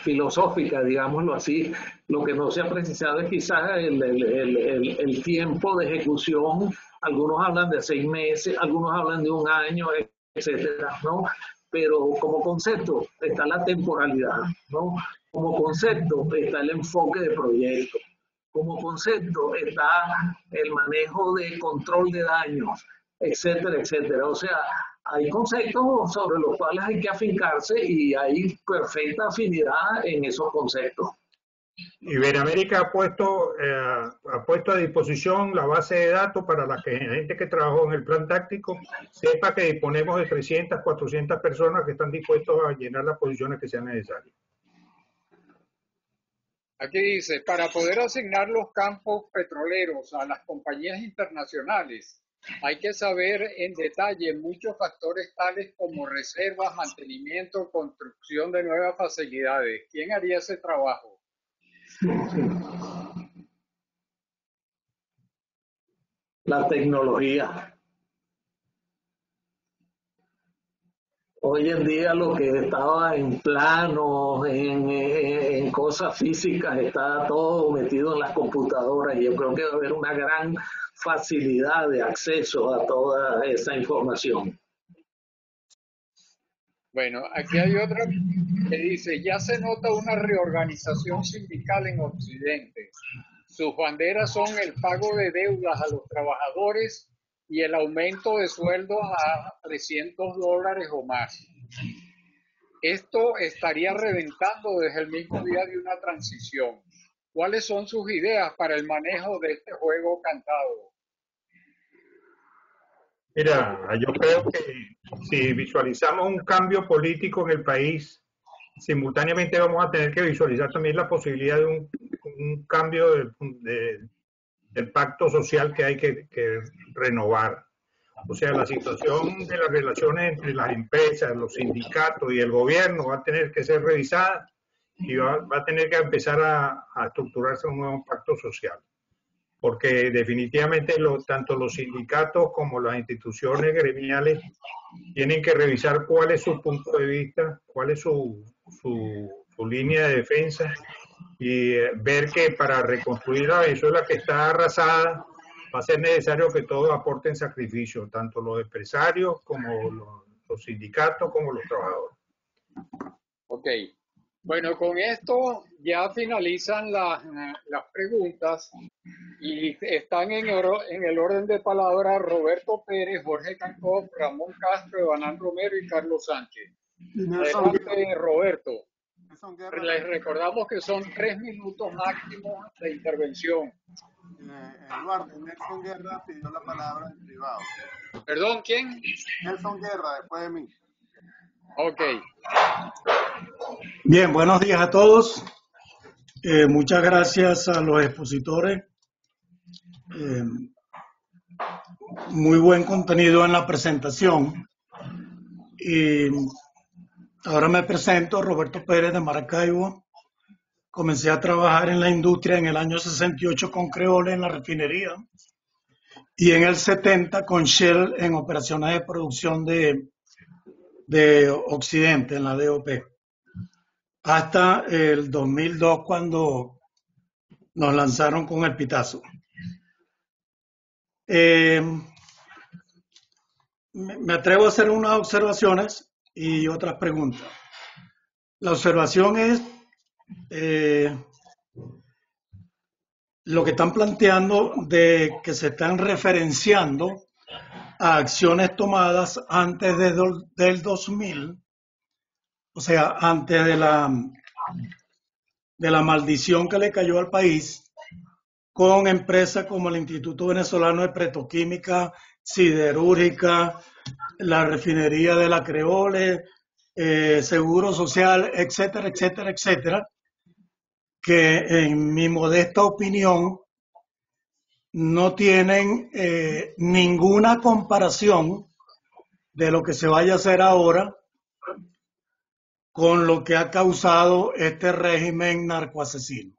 filosófica, digámoslo así. Lo que no se ha precisado es quizás el tiempo de ejecución. Algunos hablan de 6 meses, algunos hablan de un año, etcétera, ¿no? pero como concepto está la temporalidad, ¿no? Como concepto está el enfoque de proyecto, como concepto está el manejo de control de daños, etcétera, etcétera. O sea, hay conceptos sobre los cuales hay que afincarse y hay perfecta afinidad en esos conceptos. Iberoamérica ha puesto a disposición la base de datos para la gente que trabajó en el plan táctico sepa que disponemos de 300, 400 personas que están dispuestos a llenar las posiciones que sean necesarias. Aquí dice, para poder asignar los campos petroleros a las compañías internacionales, hay que saber en detalle muchos factores tales como reservas, mantenimiento, construcción de nuevas facilidades. ¿Quién haría ese trabajo? La tecnología. Hoy en día lo que estaba en planos, en cosas físicas, está todo metido en las computadoras y yo creo que va a haber una gran facilidad de acceso a toda esa información. Bueno, aquí hay otra que dice, ya se nota una reorganización sindical en Occidente. Sus banderas son el pago de deudas a los trabajadores y el aumento de sueldos a $300 o más. Esto estaría reventando desde el mismo día de una transición. ¿Cuáles son sus ideas para el manejo de este juego cantado? Mira, yo creo que si visualizamos un cambio político en el país, simultáneamente vamos a tener que visualizar también la posibilidad de un cambio del pacto social que hay que renovar. O sea, la situación de las relaciones entre las empresas, los sindicatos y el gobierno va a tener que ser revisada y va a tener que empezar a estructurarse un nuevo pacto social. Porque definitivamente tanto los sindicatos como las instituciones gremiales tienen que revisar cuál es su punto de vista, cuál es su línea de defensa y ver que para reconstruir la Venezuela que está arrasada va a ser necesario que todos aporten sacrificio, tanto los empresarios como los sindicatos como los trabajadores. Ok, bueno, con esto ya finalizan las preguntas y están en el orden de palabra Roberto Pérez, Jorge Cancó, Ramón Castro, Evanán Romero y Carlos Sánchez. Adelante, Roberto. Les recordamos que son 3 minutos máximo de intervención. Eduardo, Nelson Guerra pidió la palabra en privado. ¿Perdón, quién? Nelson Guerra, después de mí. Ok. Bien, buenos días a todos. Muchas gracias a los expositores. Muy buen contenido en la presentación. Y ahora me presento, Roberto Pérez de Maracaibo. Comencé a trabajar en la industria en el año 68 con Creole en la refinería y en el 70 con Shell en operaciones de producción de Occidente, en la DOP. Hasta el 2002 cuando nos lanzaron con el pitazo. Me atrevo a hacer unas observaciones y otras preguntas. La observación es lo que están planteando de que se están referenciando a acciones tomadas antes del 2000, o sea, antes de la maldición que le cayó al país, con empresas como el Instituto Venezolano de Petroquímica, Siderúrgica, la refinería de la Creole, Seguro Social, etcétera, etcétera, etcétera, que en mi modesta opinión no tienen ninguna comparación de lo que se vaya a hacer ahora con lo que ha causado este régimen narcoasesino.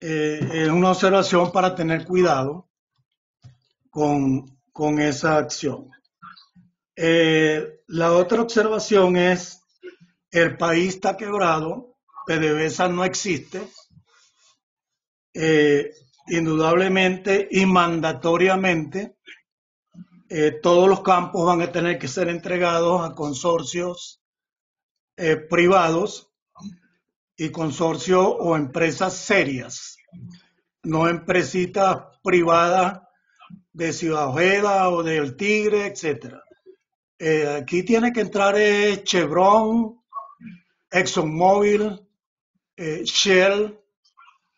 Es una observación para tener cuidado con esa acción. La otra observación es, el país está quebrado, PDVSA no existe, indudablemente y mandatoriamente Todos los campos van a tener que ser entregados a consorcios privados y consorcios o empresas serias, no empresitas privadas de Ciudad Ojeda o del Tigre, etcétera. Aquí tiene que entrar Chevron, ExxonMobil, Shell,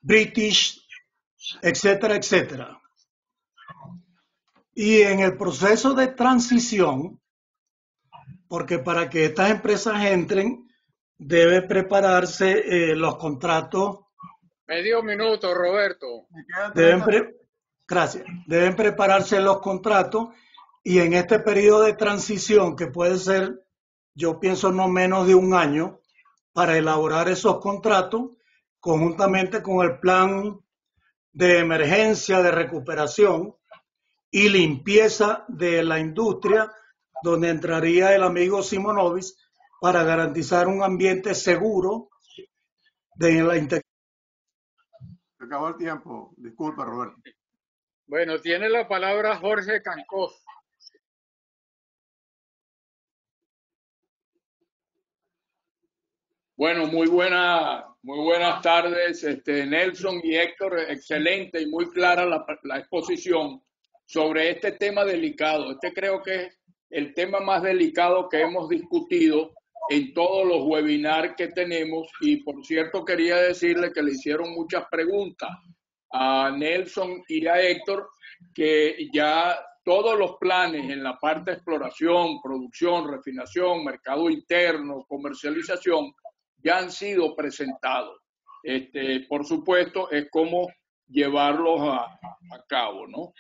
British, etcétera, etcétera. Y en el proceso de transición, porque para que estas empresas entren, debe prepararse los contratos. Medio minuto, Roberto. Gracias. Deben prepararse los contratos y en este periodo de transición, que puede ser, yo pienso, no menos de un año, para elaborar esos contratos, conjuntamente con el plan de emergencia, de recuperación y limpieza de la industria, donde entraría el amigo Simonovic para garantizar un ambiente seguro de la integración. Se acabó el tiempo. Disculpa, Roberto. Bueno, tiene la palabra Jorge Cancós. Bueno, muy buenas tardes, Nelson y Héctor. Excelente y muy clara la exposición sobre este tema delicado. Creo que es el tema más delicado que hemos discutido en todos los webinars que tenemos. Y por cierto, quería decirle que le hicieron muchas preguntas a Nelson y a Héctor, que ya todos los planes en la parte de exploración, producción, refinación, mercado interno, comercialización, ya han sido presentados. Por supuesto, es como llevarlos a cabo, ¿no?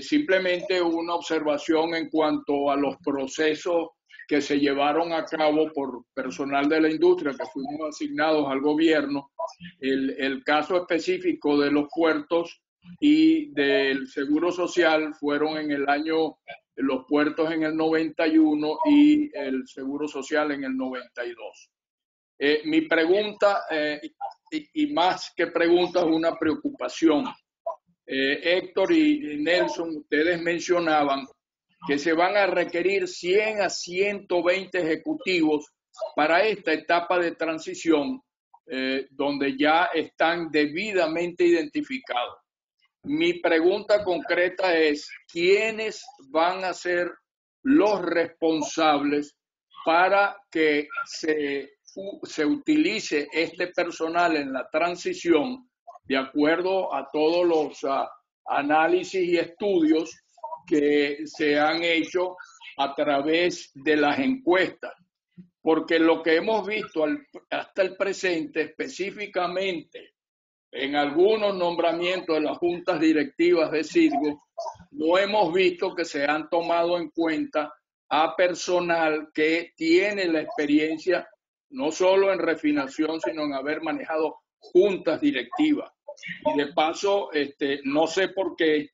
Simplemente una observación en cuanto a los procesos que se llevaron a cabo por personal de la industria que fuimos asignados al gobierno. El caso específico de los puertos y del Seguro Social fueron en el año, los puertos en el 91 y el Seguro Social en el 92. Mi pregunta, y más que pregunta, es una preocupación. Héctor y Nelson, ustedes mencionaban que se van a requerir 100 a 120 ejecutivos para esta etapa de transición, donde ya están debidamente identificados. Mi pregunta concreta es, ¿quiénes van a ser los responsables para que se utilice este personal en la transición de acuerdo a todos los análisis y estudios que se han hecho a través de las encuestas? Porque lo que hemos visto hasta el presente, específicamente en algunos nombramientos de las juntas directivas de Citgo, no hemos visto que se han tomado en cuenta a personal que tiene la experiencia no solo en refinación, sino en haber manejado juntas directivas. Y de paso, no sé por qué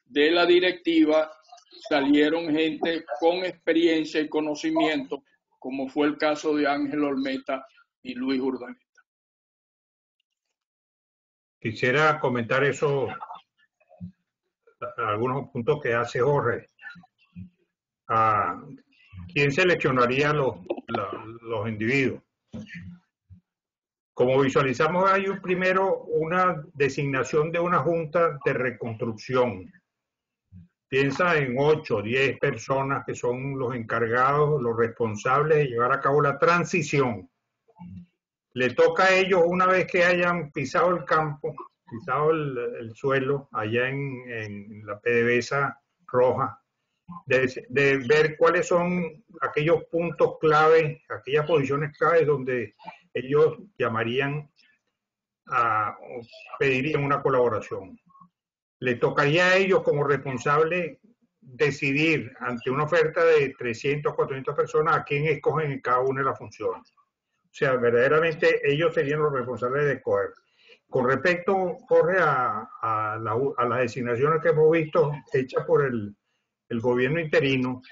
de la directiva salieron gente con experiencia y conocimiento, como fue el caso de Ángel Olmeta y Luis Urdaneta. Quisiera comentar eso, algunos puntos que hace Jorge. ¿Quién seleccionaría los individuos? Como visualizamos, hay primero una designación de una junta de reconstrucción. Piensa en 8 o 10 personas que son los encargados, los responsables de llevar a cabo la transición. Le toca a ellos, una vez que hayan pisado el campo, pisado el suelo, allá en la PDVSA roja, de ver cuáles son aquellos puntos clave, aquellas posiciones claves donde ellos llamarían pedirían una colaboración. Le tocaría a ellos como responsable decidir ante una oferta de 300 o 400 personas a quién escogen en cada una de las funciones. O sea, verdaderamente ellos serían los responsables de escoger. Con respecto, Jorge, a las designaciones que hemos visto hechas por el gobierno interino,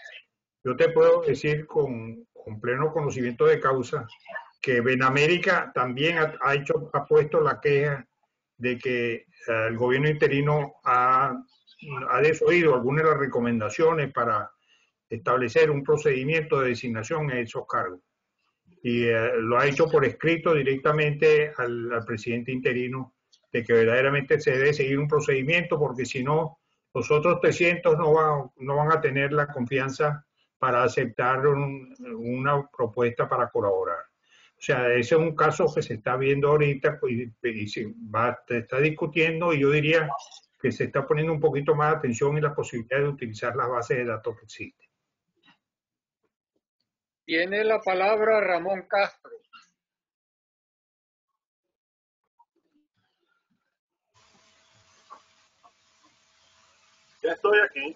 yo te puedo decir con pleno conocimiento de causa que Benamérica también ha puesto la queja de que el gobierno interino ha ha desoído algunas de las recomendaciones para establecer un procedimiento de designación en esos cargos. Y lo ha hecho por escrito directamente al presidente interino de que verdaderamente se debe seguir un procedimiento, porque si no, los otros 300 no van a tener la confianza para aceptar una propuesta para colaborar. O sea, ese es un caso que se está viendo ahorita y se está discutiendo, y yo diría que se está poniendo un poquito más de atención en la posibilidad de utilizar las bases de datos que existen. Tiene la palabra Ramón Castro. Ya estoy aquí.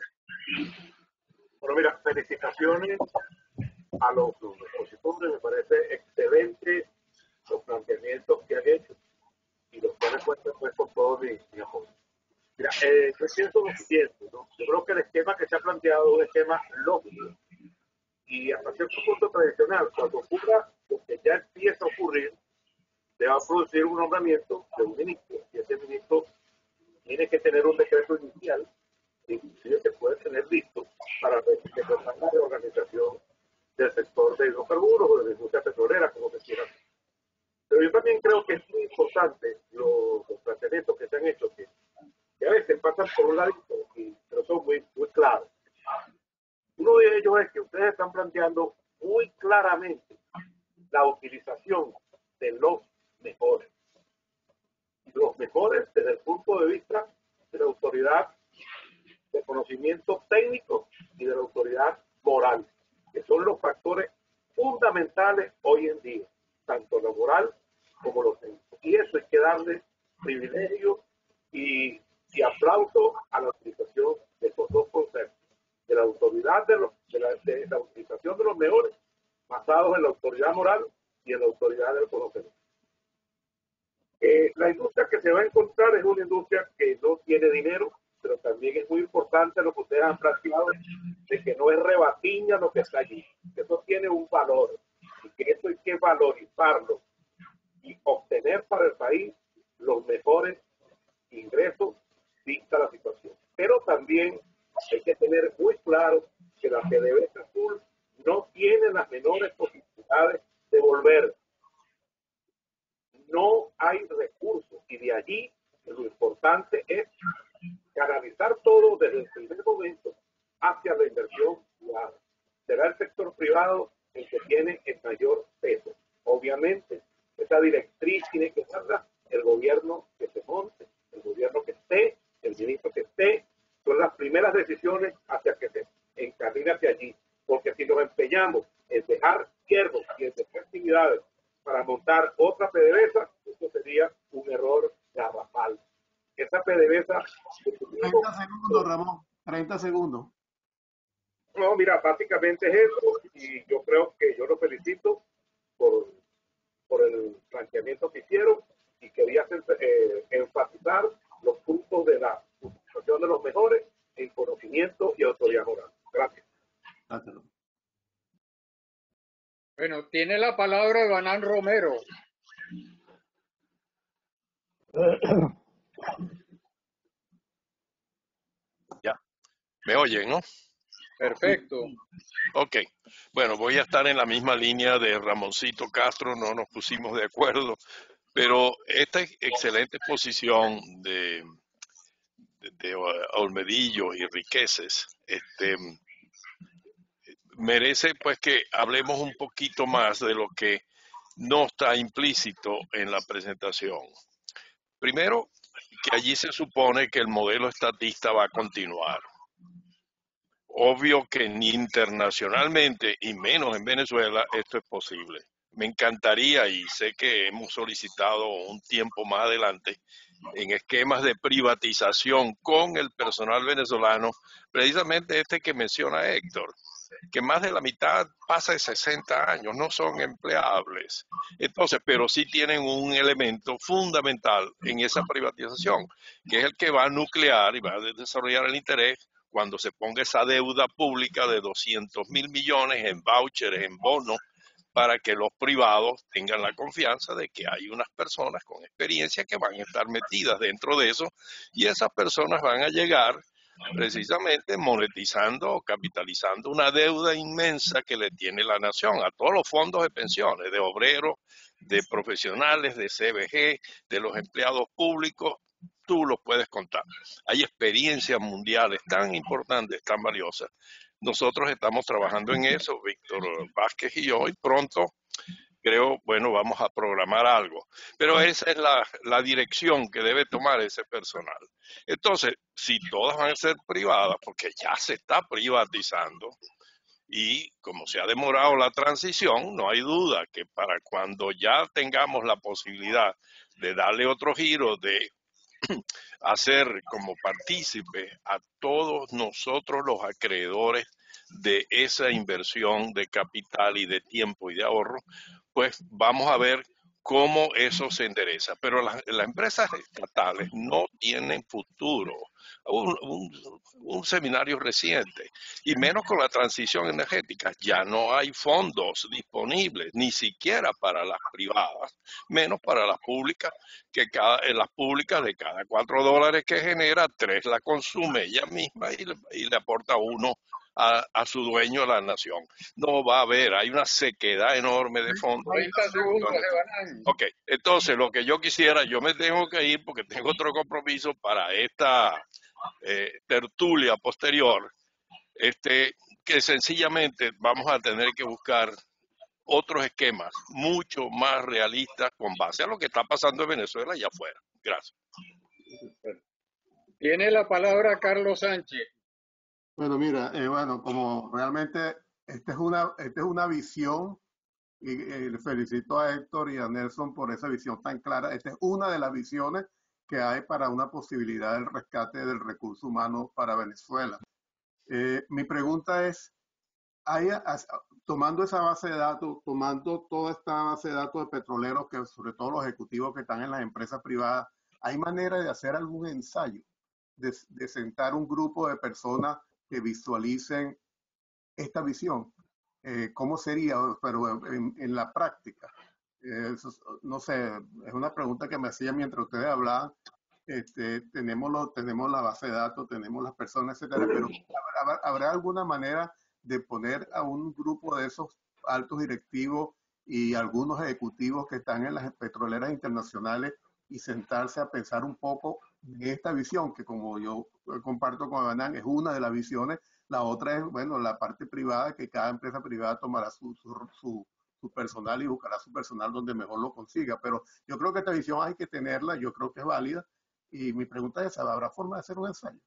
Bueno, mira, felicitaciones a los opositores, me parece excelente los planteamientos que han hecho y los cuales cuentan pues con todo mi apoyo. Mira, yo siento lo siguiente, ¿no? Yo creo que el esquema que se ha planteado es un esquema lógico y hasta cierto punto tradicional. Cuando ocurra lo que ya empieza a ocurrir, se va a producir un nombramiento de un ministro, y ese ministro tiene que tener un decreto inicial, inclusive se puede tener listo para decretar la reorganización del sector de hidrocarburos o de la industria petrolera, como se quiera. Pero yo también creo que es muy importante los planteamientos que se han hecho, que a veces pasan por un lado, pero son muy claros. Uno de ellos es que ustedes están planteando muy claramente la utilización de los mejores. Y los mejores desde el punto de vista de la autoridad de conocimiento técnico y de la autoridad moral, que son los factores fundamentales hoy en día, tanto lo moral como lo técnico. Y eso hay que darle privilegio y aplauso a la utilización de esos dos conceptos, de la autoridad de la utilización de los mejores, basados en la autoridad moral y en la autoridad del conocimiento. La industria que se va a encontrar es una industria que no tiene dinero, pero también es muy importante lo que ustedes han planteado, de que no es rebatiña lo que está allí, que eso tiene un valor, y que eso hay que valorizarlo y obtener para el país los mejores ingresos vista la situación. Pero también hay que tener muy claro que la PDVSA Azul no tiene las menores posibilidades de volver. No hay recursos, y de allí lo importante es canalizar todo desde el primer momento hacia la inversión privada. Será el sector privado el que tiene el mayor peso. Obviamente, esa directriz tiene que darla el gobierno que se monte, el gobierno que esté, el ministro que esté. Son las primeras decisiones hacia que se encamine hacia allí. Porque si nos empeñamos en dejar izquierdos y en dejar actividades para montar otra PDVSA, eso sería un error garrafal. Esa PDVSA... 30 segundos, Ramón. 30 segundos. No, mira, básicamente es eso, y yo creo que yo lo felicito por el planteamiento que hicieron, y quería enfatizar los puntos de la utilización de los mejores en conocimiento y autoridad moral. Gracias. Gracias. Bueno, tiene la palabra Banán Romero. Ya, me oyen, ¿no? Perfecto. Ok, bueno, voy a estar en la misma línea de Ramoncito Castro, no nos pusimos de acuerdo, pero esta excelente exposición de Olmedillo y Riqueses, merece pues que hablemos un poquito más de lo que no está implícito en la presentación. Primero, que allí se supone que el modelo estatista va a continuar. Obvio que ni internacionalmente y menos en Venezuela esto es posible. Me encantaría, y sé que hemos solicitado un tiempo más adelante, en esquemas de privatización con el personal venezolano, precisamente este que menciona Héctor, que más de la mitad pasa de 60 años, no son empleables. Entonces, pero sí tienen un elemento fundamental en esa privatización, que es el que va a nuclear y va a desarrollar el interés cuando se ponga esa deuda pública de 200.000 millones en vouchers, en bonos, para que los privados tengan la confianza de que hay unas personas con experiencia que van a estar metidas dentro de eso, y esas personas van a llegar precisamente monetizando o capitalizando una deuda inmensa que le tiene la nación a todos los fondos de pensiones, de obreros, de profesionales, de CBG, de los empleados públicos. Tú los puedes contar. Hay experiencias mundiales tan importantes, tan valiosas. Nosotros estamos trabajando en eso, Víctor Vázquez y yo, y pronto creo, bueno, vamos a programar algo. Pero esa es la dirección que debe tomar ese personal. Entonces, si todas van a ser privadas, porque ya se está privatizando, y como se ha demorado la transición, no hay duda que para cuando ya tengamos la posibilidad de darle otro giro, de hacer como partícipe a todos nosotros los acreedores de esa inversión de capital y de tiempo y de ahorro, pues vamos a ver cómo eso se endereza. Pero las empresas estatales no tienen futuro. Un seminario reciente, y menos con la transición energética, ya no hay fondos disponibles, ni siquiera para las privadas, menos para las públicas, que en las públicas de cada $4 que genera, 3 la consume ella misma y le aporta 1 a su dueño, la nación. No va a haber, hay una sequedad enorme de fondos. 30 segundos, Evanán. Ok, entonces lo que yo quisiera, yo me tengo que ir porque tengo otro compromiso para esta tertulia posterior, que sencillamente vamos a tener que buscar otros esquemas mucho más realistas con base a lo que está pasando en Venezuela y afuera. Gracias. Tiene la palabra Carlos Sánchez. Bueno, mira, bueno, como realmente esta es una visión, y le felicito a Héctor y a Nelson por esa visión tan clara. Esta es una de las visiones que hay para una posibilidad del rescate del recurso humano para Venezuela. Mi pregunta es, tomando esa base de datos, tomando toda esta base de datos de petroleros, que sobre todo los ejecutivos que están en las empresas privadas, ¿hay manera de hacer algún ensayo, de sentar un grupo de personas que visualicen esta visión? ¿Cómo sería, pero en la práctica? No sé, es una pregunta que me hacía mientras ustedes hablaban. Tenemos la base de datos, tenemos las personas, etcétera, pero ¿habrá alguna manera de poner a un grupo de esos altos directivos y algunos ejecutivos que están en las petroleras internacionales y sentarse a pensar un poco en esta visión, que como yo comparto con Evanán, es una de las visiones? La otra es, bueno, la parte privada, que cada empresa privada tomará su personal y buscará su personal donde mejor lo consiga. Pero yo creo que esta visión hay que tenerla, yo creo que es válida. Y mi pregunta es, ¿habrá forma de hacer un ensayo?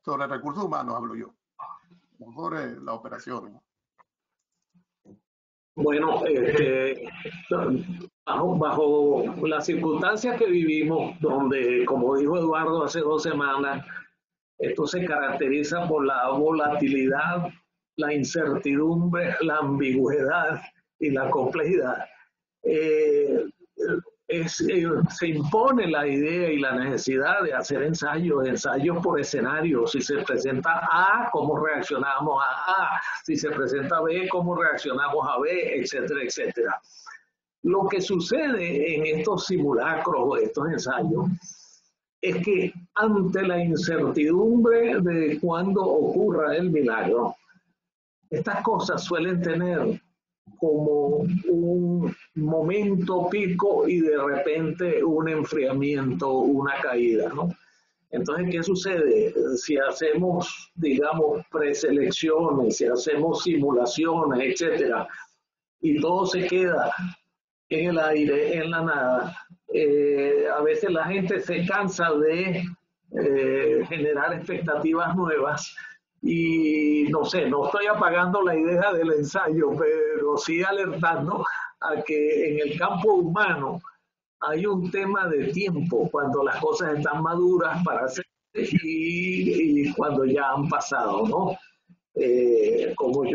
Sobre recursos humanos hablo yo, no sobre la operación, ¿no? Bueno, bajo las circunstancias que vivimos, donde, como dijo Eduardo hace 2 semanas, esto se caracteriza por la volatilidad, la incertidumbre, la ambigüedad y la complejidad. Se impone la idea y la necesidad de hacer ensayos por escenario. Si se presenta A, ¿cómo reaccionamos a A? Si se presenta B, ¿cómo reaccionamos a B? Etcétera, etcétera. Lo que sucede en estos simulacros o estos ensayos es que ante la incertidumbre de cuándo ocurra el milagro, estas cosas suelen tener como un momento pico y de repente un enfriamiento, una caída, ¿no? Entonces, ¿qué sucede? Si hacemos, digamos, preselecciones, si hacemos simulaciones, etcétera, y todo se queda en el aire, en la nada, a veces la gente se cansa de generar expectativas nuevas. Y no sé, no estoy apagando la idea del ensayo, pero sí alertando a que en el campo humano hay un tema de tiempo, cuando las cosas están maduras para hacer y cuando ya han pasado, ¿no? Como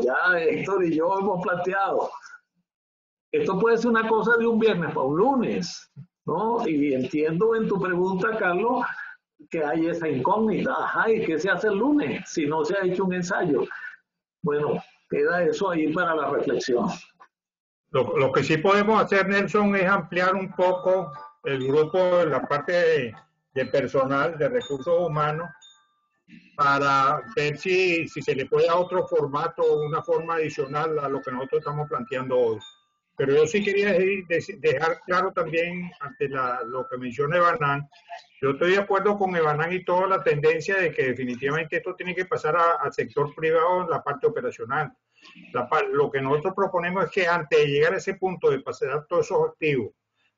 ya Héctor y yo hemos planteado, esto puede ser una cosa de un viernes para un lunes, ¿no? Y entiendo en tu pregunta, Carlos, que hay esa incógnita. Ajá, ¿y qué se hace el lunes si no se ha hecho un ensayo? Bueno, queda eso ahí para la reflexión. Lo que sí podemos hacer, Nelson, es ampliar un poco el grupo, la parte de personal, de recursos humanos, para ver si se le puede dar otro formato o una forma adicional a lo que nosotros estamos planteando hoy. Pero yo sí quería dejar claro también ante lo que menciona Evanán. Yo estoy de acuerdo con Evanán y toda la tendencia de que definitivamente esto tiene que pasar al sector privado en la parte operacional. Lo que nosotros proponemos es que antes de llegar a ese punto de pasar todos esos activos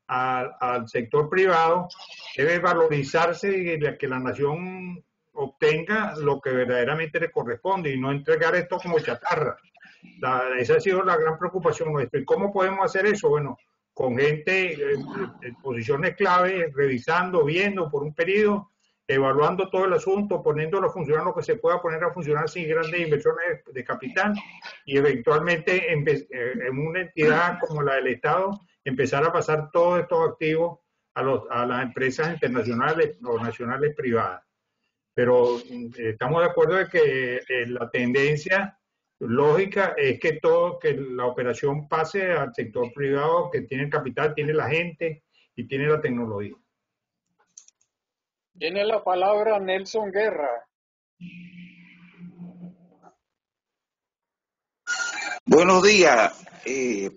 al sector privado, debe valorizarse y que la nación obtenga lo que verdaderamente le corresponde y no entregar esto como chatarra. Esa ha sido la gran preocupación nuestra. ¿Y cómo podemos hacer eso? Bueno, con gente en posiciones clave, revisando, viendo por un periodo, evaluando todo el asunto, poniéndolo a funcionar lo que se pueda poner a funcionar sin grandes inversiones de capital y eventualmente en una entidad como la del Estado empezar a pasar todos estos activos a las empresas internacionales o nacionales privadas. Pero estamos de acuerdo de que la tendencia lógica es que la operación pase al sector privado que tiene el capital, tiene la gente y tiene la tecnología. Tiene la palabra Nelson Guerra. Buenos días,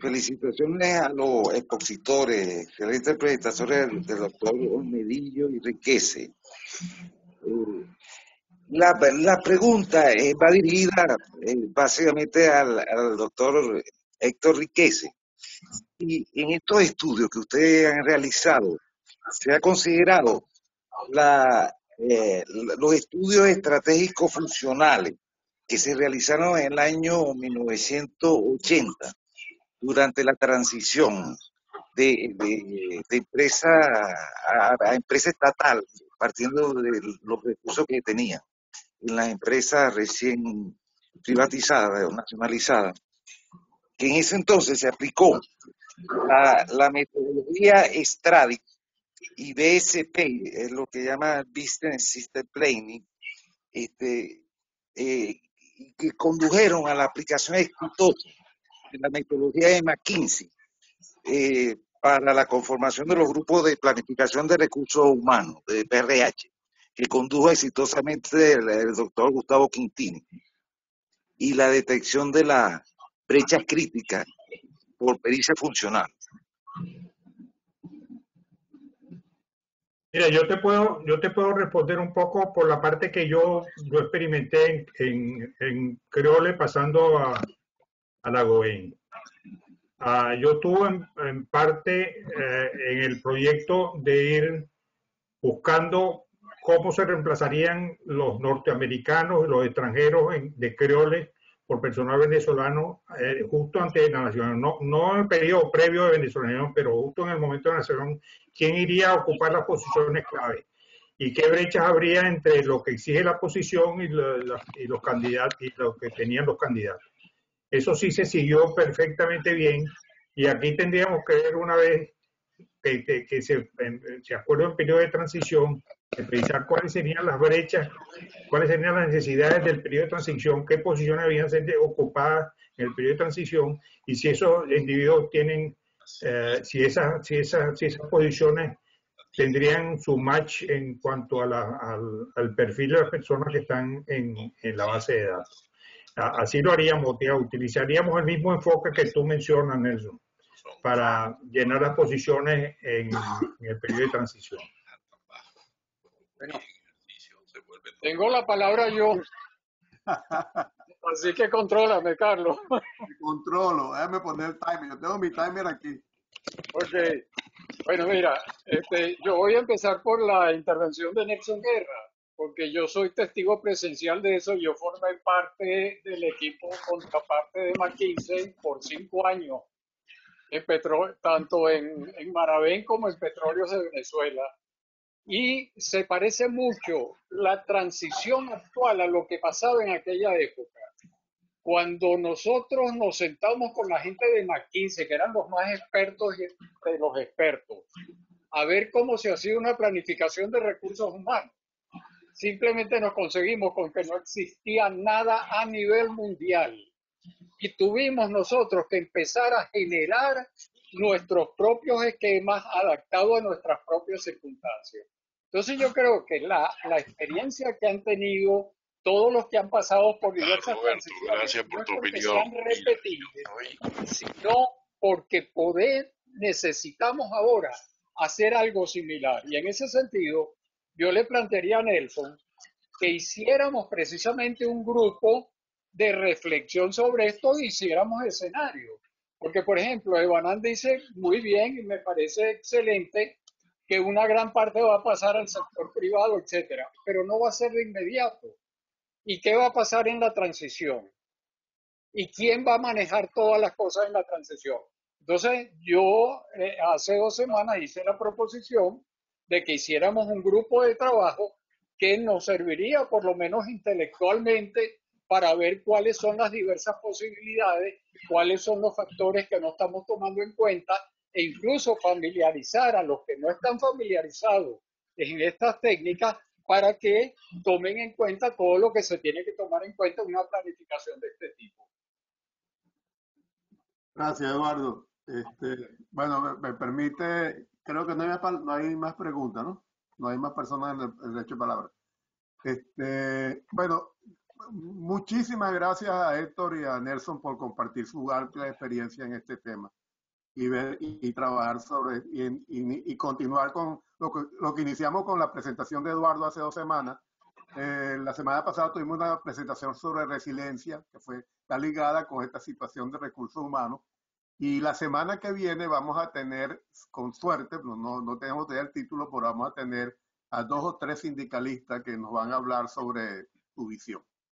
felicitaciones a los expositores, excelentes presentaciones del doctor Medillo y Riquese. La pregunta va dirigida básicamente al doctor Héctor Riquese. Y en estos estudios que ustedes han realizado, ¿se ha considerado los estudios estratégicos funcionales que se realizaron en el año 1980 durante la transición de empresa a empresa estatal, partiendo de los recursos que tenían en las empresas recién privatizadas o nacionalizadas, que en ese entonces se aplicó la metodología STRADIC y BSP, es lo que llama Business System Planning, que condujeron a la aplicación exitosa de la metodología de McKinsey para la conformación de los grupos de planificación de recursos humanos, de PRH, que condujo exitosamente el doctor Gustavo Quintini, y la detección de las brechas críticas por pericia funcional. Mira, yo te puedo responder un poco por la parte que yo experimenté en Creole pasando a la GOEN. Yo tuve en parte en el proyecto de ir buscando cómo se reemplazarían los norteamericanos y los extranjeros de Creole por personal venezolano justo antes de la nación, no en el periodo previo de venezolanos, pero justo en el momento de la nación, quién iría a ocupar las posiciones clave y qué brechas habría entre lo que exige la posición y los candidatos y lo que tenían los candidatos. Eso sí se siguió perfectamente bien y aquí tendríamos que ver una vez que se acuerda en periodo de transición, de precisar cuáles serían las brechas, cuáles serían las necesidades del periodo de transición, qué posiciones habían ser ocupadas en el periodo de transición y si esos individuos tienen, si esas posiciones tendrían su match en cuanto al perfil de las personas que están en la base de datos. Así lo haríamos, utilizaríamos el mismo enfoque que tú mencionas, Nelson, para llenar las posiciones en el periodo de transición. Bueno, tengo la palabra yo, así que contrólame, Carlos. Controlo, déjame poner el timer, yo tengo mi timer aquí. Ok, bueno, mira, yo voy a empezar por la intervención de Nelson Guerra, porque yo soy testigo presencial de eso. Yo formé parte del equipo contraparte de McKinsey por 5 años, tanto en Maravén como en Petróleos de Venezuela. Y se parece mucho la transición actual a lo que pasaba en aquella época. Cuando nosotros nos sentamos con la gente de McKinsey, que eran los más expertos de los expertos, a ver cómo se hacía una planificación de recursos humanos, simplemente nos conseguimos con que no existía nada a nivel mundial y tuvimos nosotros que empezar a generar nuestros propios esquemas adaptados a nuestras propias circunstancias. Entonces yo creo que la experiencia que han tenido todos los que han pasado por diversas Roberto, transiciones, gracias no por es tu porque opinión. sean repetibles, sino porque necesitamos ahora hacer algo similar. Y en ese sentido, yo le plantearía a Nelson que hiciéramos precisamente un grupo de reflexión sobre esto y hiciéramos escenarios. Porque, por ejemplo, Evanán dice muy bien y me parece excelente que una gran parte va a pasar al sector privado, etcétera, pero no va a ser de inmediato. ¿Y qué va a pasar en la transición? ¿Y quién va a manejar todas las cosas en la transición? Entonces, yo hace 2 semanas hice la proposición de que hiciéramos un grupo de trabajo que nos serviría, por lo menos intelectualmente, para ver cuáles son las diversas posibilidades, cuáles son los factores que no estamos tomando en cuenta e incluso familiarizar a los que no están familiarizados en estas técnicas para que tomen en cuenta todo lo que se tiene que tomar en cuenta en una planificación de este tipo. Gracias, Eduardo. Bueno, me permite, creo que no hay más preguntas, ¿no? No hay más personas en el derecho de palabra. Bueno, muchísimas gracias a Héctor y a Nelson por compartir su amplia experiencia en este tema y ver y trabajar sobre y continuar con lo que iniciamos con la presentación de Eduardo hace 2 semanas. La semana pasada tuvimos una presentación sobre resiliencia que está ligada con esta situación de recursos humanos. Y la semana que viene vamos a tener, con suerte, no tenemos todavía el título, pero vamos a tener a 2 o 3 sindicalistas que nos van a hablar sobre su visión.